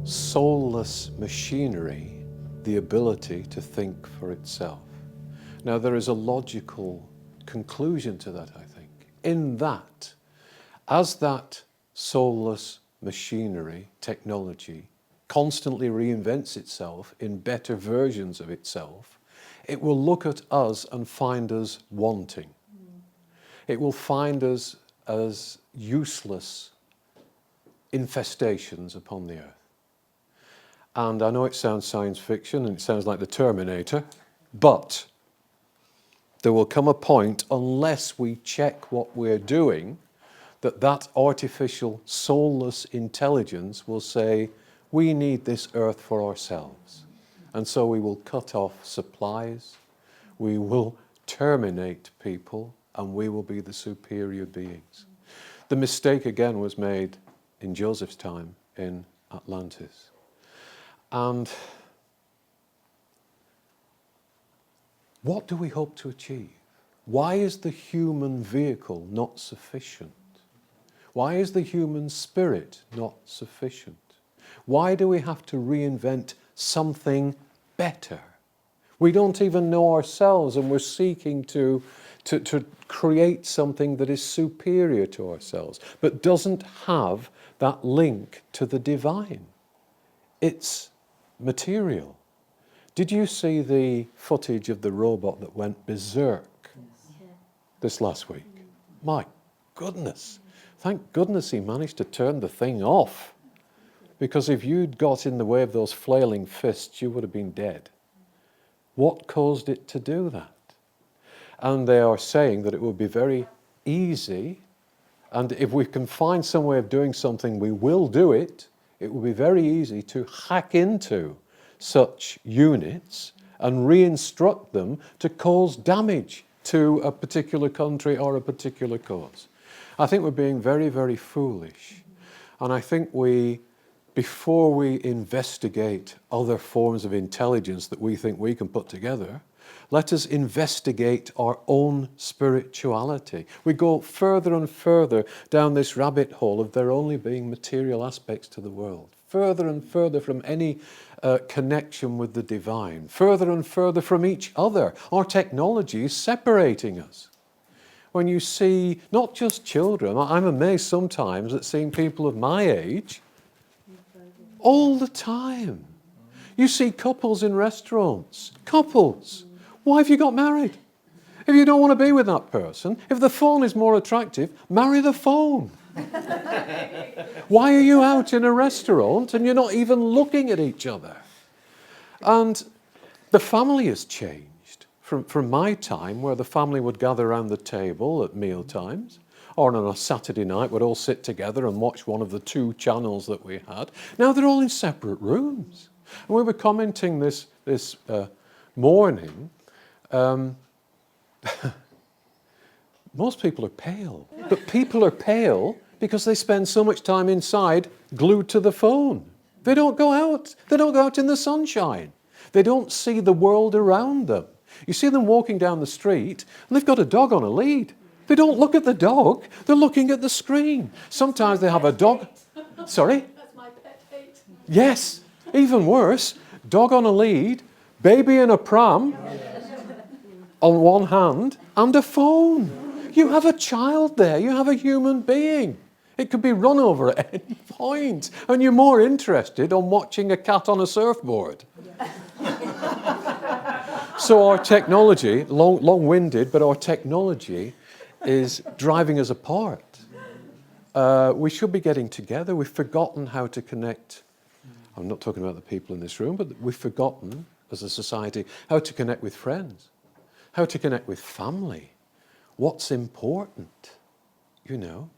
soulless machinery the ability to think for itself. Now, there is a logical conclusion to that, I think, in that, as that soulless machinery, technology, constantly reinvents itself in better versions of itself, it will look at us and find us wanting. It will find us as useless infestations upon the earth. And I know it sounds science fiction and it sounds like the Terminator, but there will come a point, unless we check what we're doing, that artificial soulless intelligence will say, we need this earth for ourselves. And so we will cut off supplies, we will terminate people, and we will be the superior beings. The mistake again was made in Joseph's time in Atlantis. And what do we hope to achieve? Why is the human vehicle not sufficient? Why is the human spirit not sufficient? Why do we have to reinvent something better? We don't even know ourselves, and we're seeking to create something that is superior to ourselves, but doesn't have that link to the divine. It's material. Did you see the footage of the robot that went berserk this last week? My goodness. Thank goodness he managed to turn the thing off. Because if you'd got in the way of those flailing fists, you would have been dead. What caused it to do that? And they are saying that it would be very easy, and if we can find some way of doing something, we will do it. It will be very easy to hack into such units and re-instruct them to cause damage to a particular country or a particular cause. I think we're being very, very foolish. And I think before we investigate other forms of intelligence that we think we can put together, let us investigate our own spirituality. We go further and further down this rabbit hole of there only being material aspects to the world, further and further from any connection with the divine, further and further from each other. Our technology is separating us. When you see not just children, I'm amazed sometimes at seeing people of my age all the time. You see couples in restaurants, couples. Why have you got married? If you don't want to be with that person, if the phone is more attractive, marry the phone. Why are you out in a restaurant and you're not even looking at each other? And the family has changed from my time, where the family would gather around the table at meal times, or on a Saturday night we'd all sit together and watch one of the 2 channels that we had. Now they're all in separate rooms. And we were commenting this morning, most people are pale, but people are pale because they spend so much time inside glued to the phone. They don't go out. They don't go out in the sunshine. They don't see the world around them. You see them walking down the street and they've got a dog on a lead. They don't look at the dog, they're looking at the screen. Sometimes they have a dog. Sorry? That's my pet hate. Yes, even worse, dog on a lead, baby in a pram on one hand, and a phone. You have a child there, you have a human being. It could be run over at any point, and you're more interested on watching a cat on a surfboard. So our technology, long-winded, but our technology is driving us apart. We should be getting together. We've forgotten how to connect. I'm not talking about the people in this room, but we've forgotten as a society how to connect with friends, how to connect with family, what's important, you know.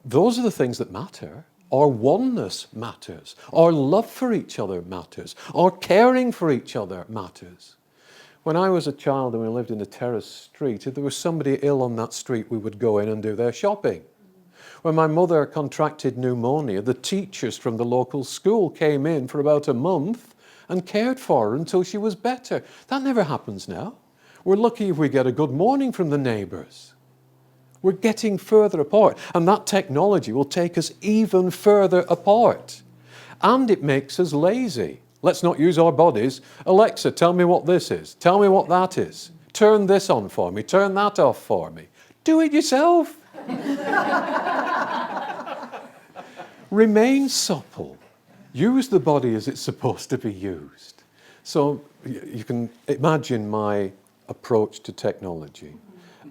Those are the things that matter. Our oneness matters. Our love for each other matters. Our caring for each other matters. When I was a child and we lived in a terrace street, if there was somebody ill on that street, we would go in and do their shopping. When my mother contracted pneumonia, the teachers from the local school came in for about a month and cared for her until she was better. That never happens now. We're lucky if we get a good morning from the neighbours. We're getting further apart, and that technology will take us even further apart. And it makes us lazy. Let's not use our bodies. Alexa, tell me what this is. Tell me what that is. Turn this on for me. Turn that off for me. Do it yourself. Remain supple. Use the body as it's supposed to be used. So you can imagine my approach to technology.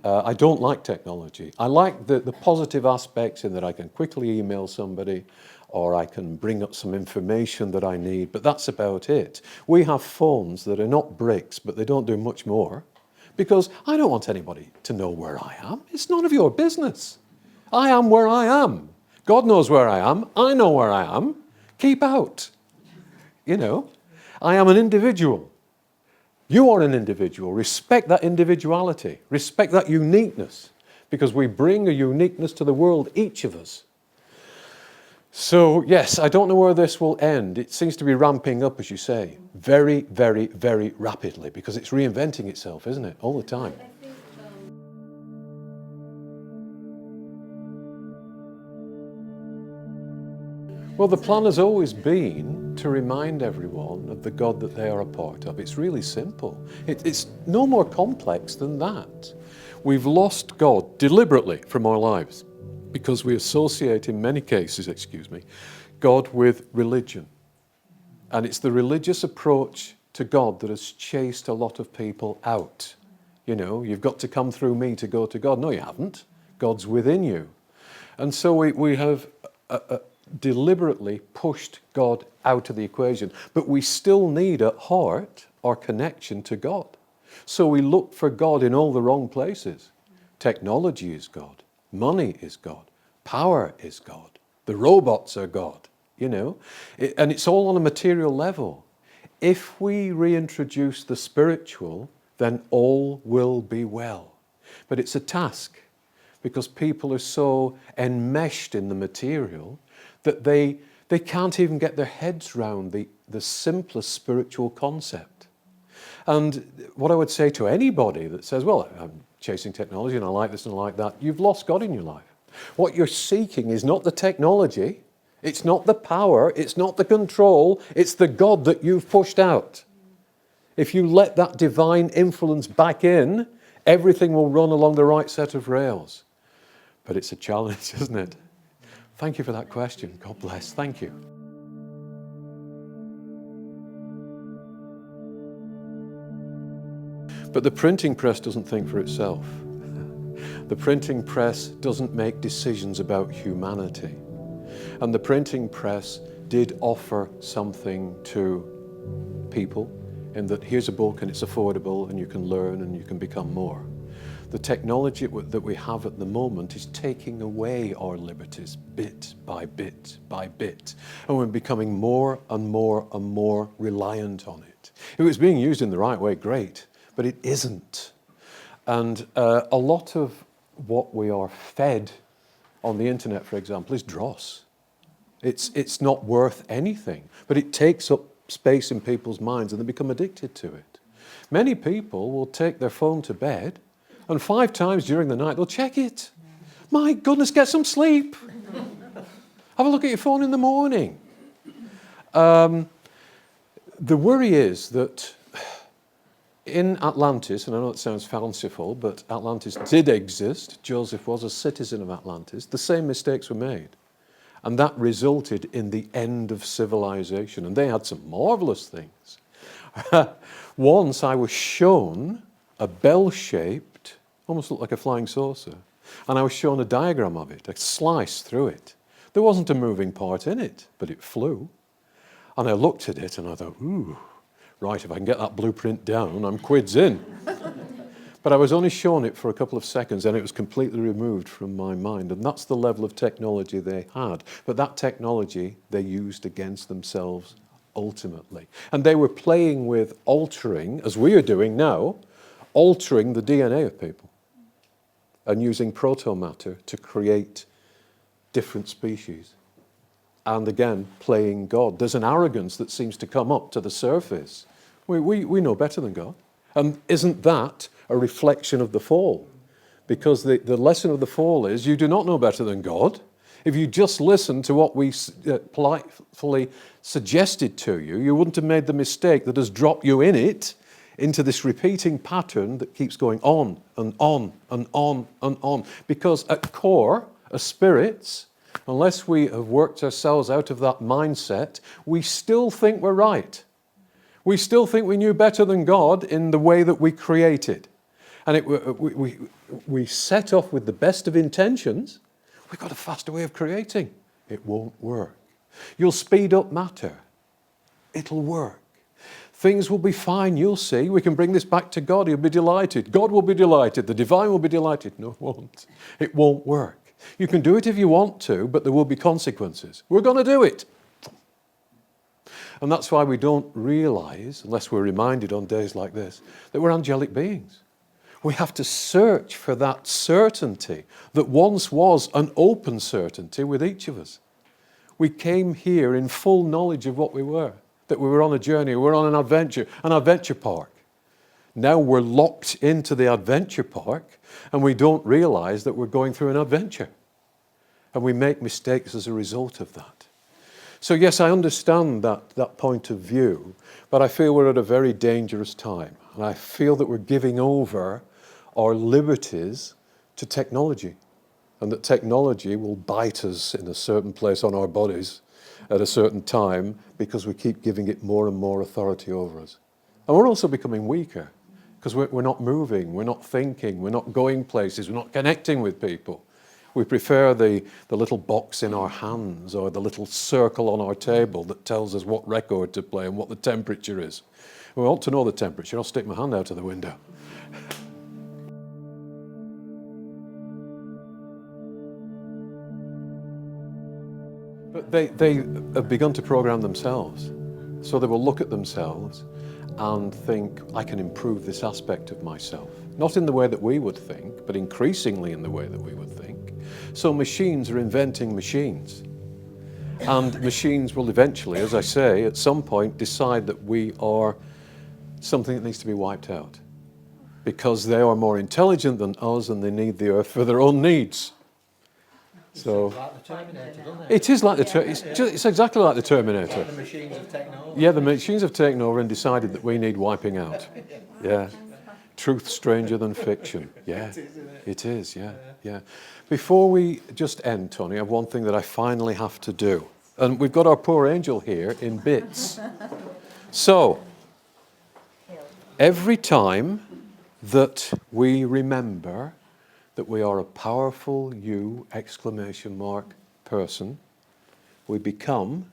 I don't like technology. I like the positive aspects in that I can quickly email somebody, or I can bring up some information that I need, but that's about it. We have phones that are not bricks, but they don't do much more, because I don't want anybody to know where I am. It's none of your business. I am where I am. God knows where I am. I know where I am. Keep out. You know, I am an individual. You are an individual. Respect that individuality. Respect that uniqueness, because we bring a uniqueness to the world, each of us. So, yes, I don't know where this will end. It seems to be ramping up, as you say, very, very, very rapidly, because it's reinventing itself, isn't it, all the time. Well, the plan has always been to remind everyone of the God that they are a part of. It's really simple. It's no more complex than that. We've lost God deliberately from our lives because we associate, in many cases, God with religion. And it's the religious approach to God that has chased a lot of people out. You know, you've got to come through me to go to God. No, you haven't. God's within you. And so we have deliberately pushed God out of the equation. But we still need at heart our connection to God. So we look for God in all the wrong places. Technology is God. Money is God. Power is God. The robots are God, you know. And it's all on a material level. If we reintroduce the spiritual, then all will be well. But it's a task, because people are so enmeshed in the material that they can't even get their heads round the simplest spiritual concept. And what I would say to anybody that says, well, I'm chasing technology and I like this and I like that, you've lost God in your life. What you're seeking is not the technology, it's not the power, it's not the control, it's the God that you've pushed out. If you let that divine influence back in, everything will run along the right set of rails. But it's a challenge, isn't it? Thank you for that question. God bless. Thank you. But the printing press doesn't think for itself. The printing press doesn't make decisions about humanity. And the printing press did offer something to people, in that here's a book and it's affordable and you can learn and you can become more. The technology that we have at the moment is taking away our liberties bit by bit by bit. And we're becoming more and more and more reliant on it. If it was being used in the right way, great, but it isn't. And a lot of what we are fed on the internet, for example, is dross. It's not worth anything, but it takes up space in people's minds and they become addicted to it. Many people will take their phone to bed and 5 times during the night they'll check it. My goodness, get some sleep. Have a look at your phone in the morning. The worry is that in Atlantis, and I know it sounds fanciful, but Atlantis did exist. Joseph was a citizen of Atlantis. The same mistakes were made. And that resulted in the end of civilization. And they had some marvelous things. Once I was shown a bell-shaped, almost looked like a flying saucer, and I was shown a diagram of it, a slice through it. There wasn't a moving part in it, but it flew. And I looked at it and I thought, ooh, right, if I can get that blueprint down, I'm quids in. But I was only shown it for a couple of seconds and it was completely removed from my mind. And that's the level of technology they had. But that technology they used against themselves ultimately. And they were playing with altering, as we are doing now, altering the DNA of people and using proto-matter to create different species. And again, playing God. There's an arrogance that seems to come up to the surface. We know better than God. And isn't that a reflection of the fall? Because the lesson of the fall is you do not know better than God. If you just listened to what we politely suggested to you, you wouldn't have made the mistake that has dropped you in it, into this repeating pattern that keeps going on and on and on and on. Because at core, as spirits, unless we have worked ourselves out of that mindset, we still think we're right. We still think we knew better than God in the way that we created. And we set off with the best of intentions. We've got a faster way of creating. It won't work. You'll speed up matter. It'll work. Things will be fine, you'll see. We can bring this back to God. He'll be delighted. God will be delighted. The divine will be delighted. No, it won't. It won't work. You can do it if you want to, but there will be consequences. We're going to do it. And that's why we don't realize, unless we're reminded on days like this, that we're angelic beings. We have to search for that certainty that once was an open certainty with each of us. We came here in full knowledge of what we were, that we were on a journey, we were on an adventure park. Now we're locked into the adventure park and we don't realize that we're going through an adventure. And we make mistakes as a result of that. So yes, I understand that point of view, but I feel we're at a very dangerous time. And I feel that we're giving over our liberties to technology. And that technology will bite us in a certain place on our bodies at a certain time because we keep giving it more and more authority over us. And we're also becoming weaker because we're not moving, we're not thinking, we're not going places, we're not connecting with people. We prefer the little box in our hands or the little circle on our table that tells us what record to play and what the temperature is. We want to know the temperature. I'll stick my hand out of the window. But they have begun to program themselves. So they will look at themselves and think, I can improve this aspect of myself. Not in the way that we would think, but increasingly in the way that we would think. So machines are inventing machines. And machines will eventually, as I say, at some point decide that we are something that needs to be wiped out. Because they are more intelligent than us and they need the earth for their own needs. So Like the Terminator, doesn't it? it is like it's exactly like the Terminator. The machines have taken over. Yeah, the machines have taken over and decided that we need wiping out. Yeah. Truth stranger than fiction. Yeah. It is, yeah. Yeah. Before we just end, Tony, I have one thing that I finally have to do. And we've got our poor angel here in bits. So, every time that we remember that we are a powerful you, ! person, we become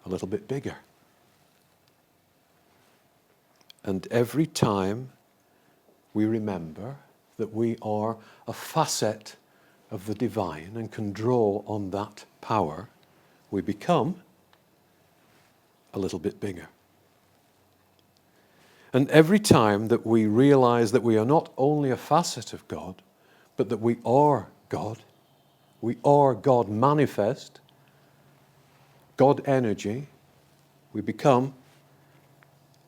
a little bit bigger. And every time we remember that we are a facet of the divine and can draw on that power, we become a little bit bigger. And every time that we realize that we are not only a facet of God, but that we are God manifest, God energy, we become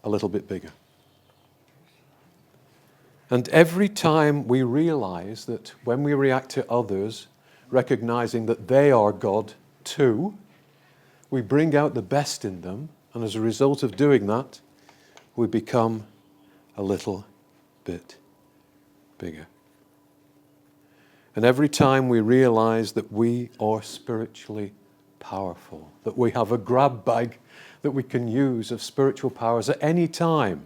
a little bit bigger. And every time we realize that when we react to others, recognizing that they are God too, we bring out the best in them, and as a result of doing that, we become a little bit bigger. And every time we realize that we are spiritually powerful, that we have a grab bag that we can use of spiritual powers at any time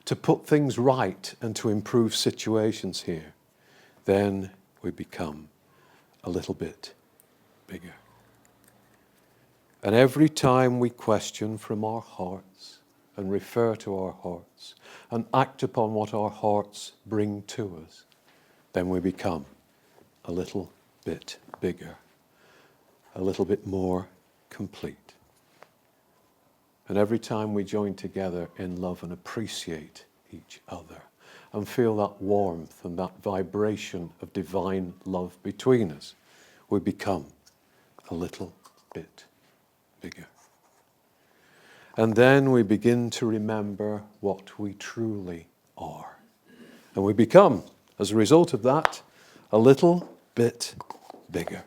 to put things right and to improve situations here, then we become a little bit bigger. And every time we question from our hearts and refer to our hearts and act upon what our hearts bring to us, then we become a little bit bigger, a little bit more complete. And every time we join together in love and appreciate each other and feel that warmth and that vibration of divine love between us, we become a little bit bigger. And then we begin to remember what we truly are. And we become, as a result of that, a little bit bigger.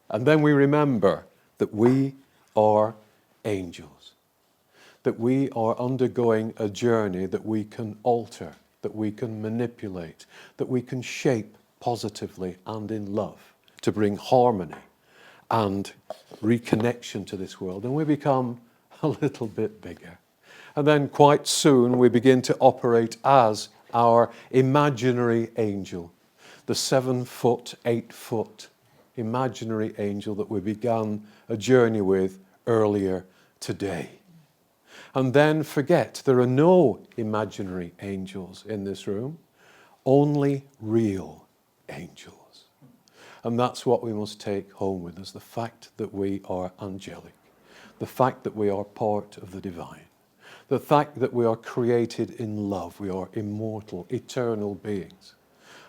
And then we remember that we are angels, that we are undergoing a journey that we can alter, that we can manipulate, that we can shape positively and in love to bring harmony and reconnection to this world. And we become a little bit bigger. And then quite soon we begin to operate as our imaginary angel, the 7 foot, 8 foot imaginary angel that we began a journey with earlier today. And then forget, there are no imaginary angels in this room, only real angels. And that's what we must take home with us, the fact that we are angelic, the fact that we are part of the divine, the fact that we are created in love, we are immortal, eternal beings.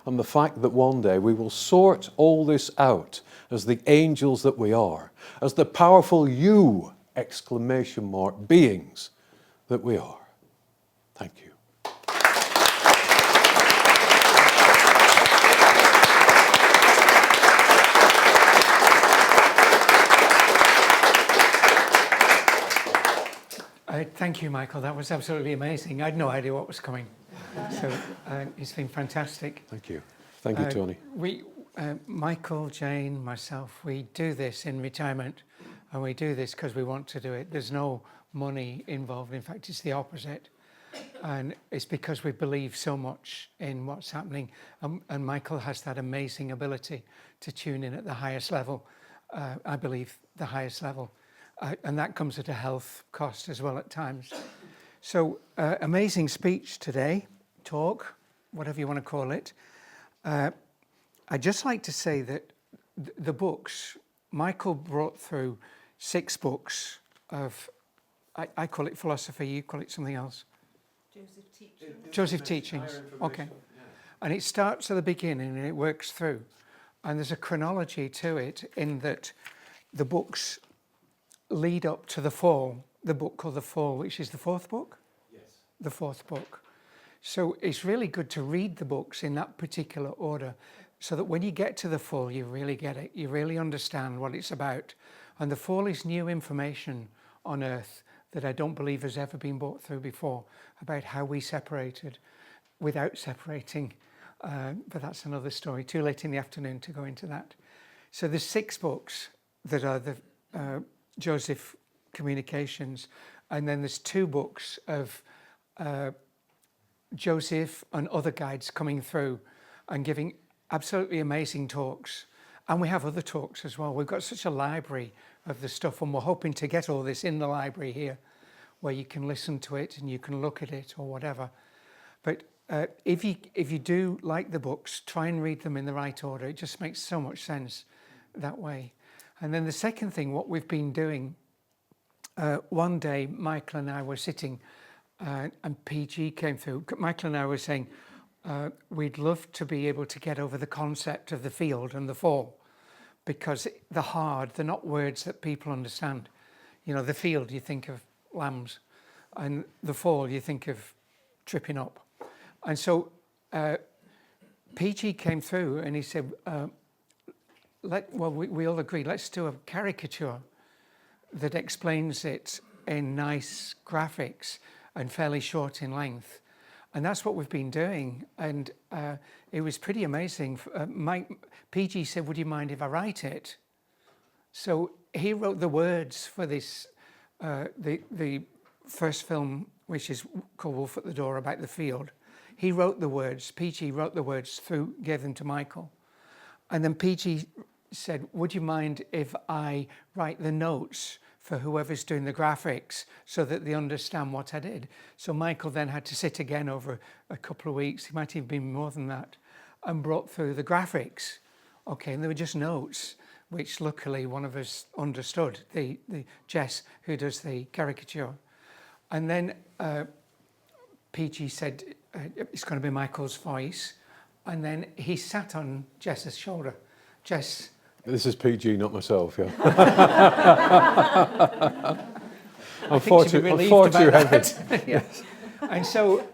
And the fact that one day we will sort all this out as the angels that we are, as the powerful you, ! beings that we are. Thank you. Thank you, Michael. That was absolutely amazing. I had no idea what was coming. So it's been fantastic. Thank you. Thank you, Tony. Michael, Jane, myself, we do this in retirement And we do this because we want to do it. There's no money involved. In fact, it's the opposite. And it's because we believe so much in what's happening. And Michael has that amazing ability to tune in at the highest level. I believe the highest level. And that comes at a health cost as well at times. So amazing speech today, talk, whatever you want to call it. I'd just like to say that the books, Michael brought through 6 books of, I call it philosophy, you call it something else. Joseph Teachings, okay. And it starts at the beginning and it works through. And there's a chronology to it in that the books lead up to the fall, the book called The Fall, which is the 4th book? Yes. The 4th book. So it's really good to read the books in that particular order so that when you get to the fall, you really get it. You really understand what it's about. And the fall is new information on earth that I don't believe has ever been brought through before about how we separated without separating. But that's another story. Too late in the afternoon to go into that. So there's 6 books that are the Joseph Communications. And then there's 2 books of Joseph and other guides coming through and giving absolutely amazing talks. And we have other talks as well. We've got such a library of the stuff, and we're hoping to get all this in the library here where you can listen to it and you can look at it or whatever. But if you do like the books, try and read them in the right order. It just makes so much sense that way. And then the second thing, what we've been doing, one day Michael and I were sitting and PG came through. Michael and I were saying, we'd love to be able to get over the concept of the field and the fall, because they're not words that people understand. You know, the field, you think of lambs, and the fall, you think of tripping up. And so PG came through and he said, we all agreed, let's do a caricature that explains it in nice graphics and fairly short in length. And that's what we've been doing. And it was pretty amazing. PG said, would you mind if I write it? So he wrote the words for this, the first film, which is called Wolf at the Door, about the field. He wrote the words, PG wrote the words through, gave them to Michael. And then PG said, would you mind if I write the notes for whoever's doing the graphics so that they understand what I did? So Michael then had to sit again over a couple of weeks, he might have been more than that, and brought through the graphics. Okay, and they were just notes, which luckily one of us understood, the Jess, who does the caricature. And then PG said, it's going to be Michael's voice. And then he sat on Jess's shoulder. Jess. This is PG, not myself, yeah. I'm far too heavy. Yes. And so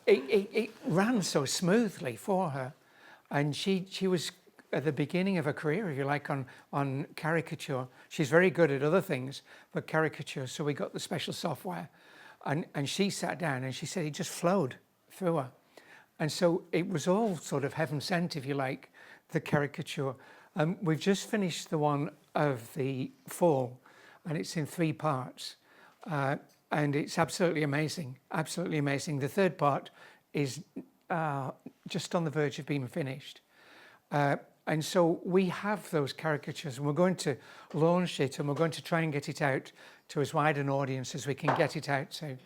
it ran so smoothly for her. And she was at the beginning of her career, if you like, on caricature. She's very good at other things, but caricature. So we got the special software. And she sat down and she said it just flowed through her. And so it was all sort of heaven sent, if you like, the caricature. We've just finished the one of the fall, and it's in 3 parts. And it's absolutely amazing, absolutely amazing. The 3rd part is just on the verge of being finished. And so we have those caricatures, and we're going to launch it, and we're going to try and get it out to as wide an audience as we can get it out to.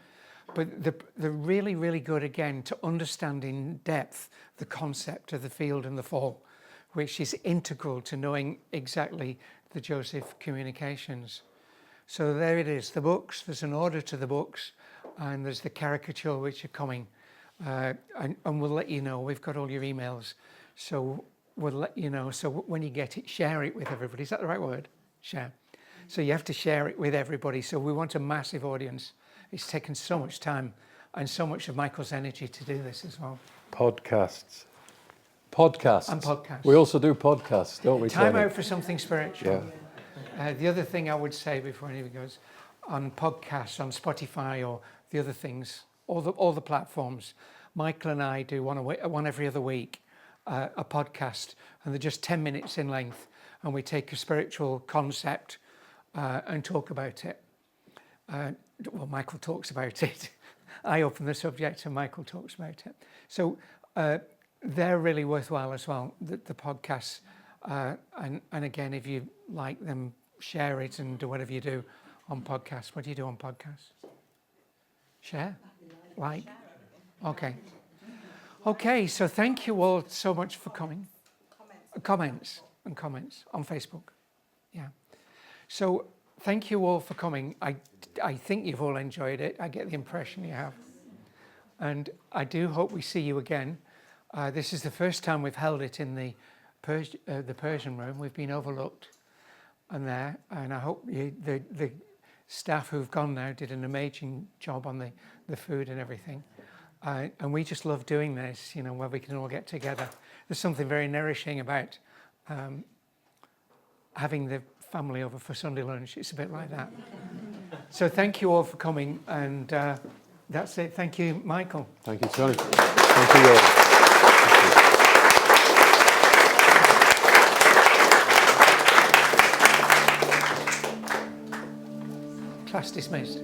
But they're really, really good, again, to understand in depth the concept of the field and the fall, which is integral to knowing exactly the Joseph Communications. So there it is, the books, there's an order to the books, and there's the caricature which are coming. And we'll let you know, we've got all your emails. So we'll let you know. So when you get it, share it with everybody. Is that the right word? Share. So you have to share it with everybody. So we want a massive audience. It's taken so much time and so much of Michael's energy to do this as well. Podcasts. And podcasts. We also do podcasts, don't we? Time Tony? out for something spiritual. Yeah. The other thing I would say before anybody goes, on podcasts, on Spotify or the other things, all the platforms, Michael and I do one every other week, a podcast, and they're just 10 minutes in length, and we take a spiritual concept and talk about it. Well, Michael talks about it. I open the subject and Michael talks about it. So they're really worthwhile as well, the podcasts. And again, if you like them, share it and do whatever you do on podcasts. What do you do on podcasts? Share? Like? Okay. Okay, so thank you all so much for coming. Comments on Facebook. Yeah. So thank you all for coming. I think you've all enjoyed it. I get the impression you have. And I do hope we see you again. This is the first time we've held it in the Persian room. We've been overlooked and there. And I hope the staff who've gone now did an amazing job on the food and everything. And we just love doing this, where we can all get together. There's something very nourishing about having the family over for Sunday lunch. It's a bit like that. So thank you all for coming, and that's it. Thank you, Michael. Thank you, Tony. Thank you all. Class dismissed.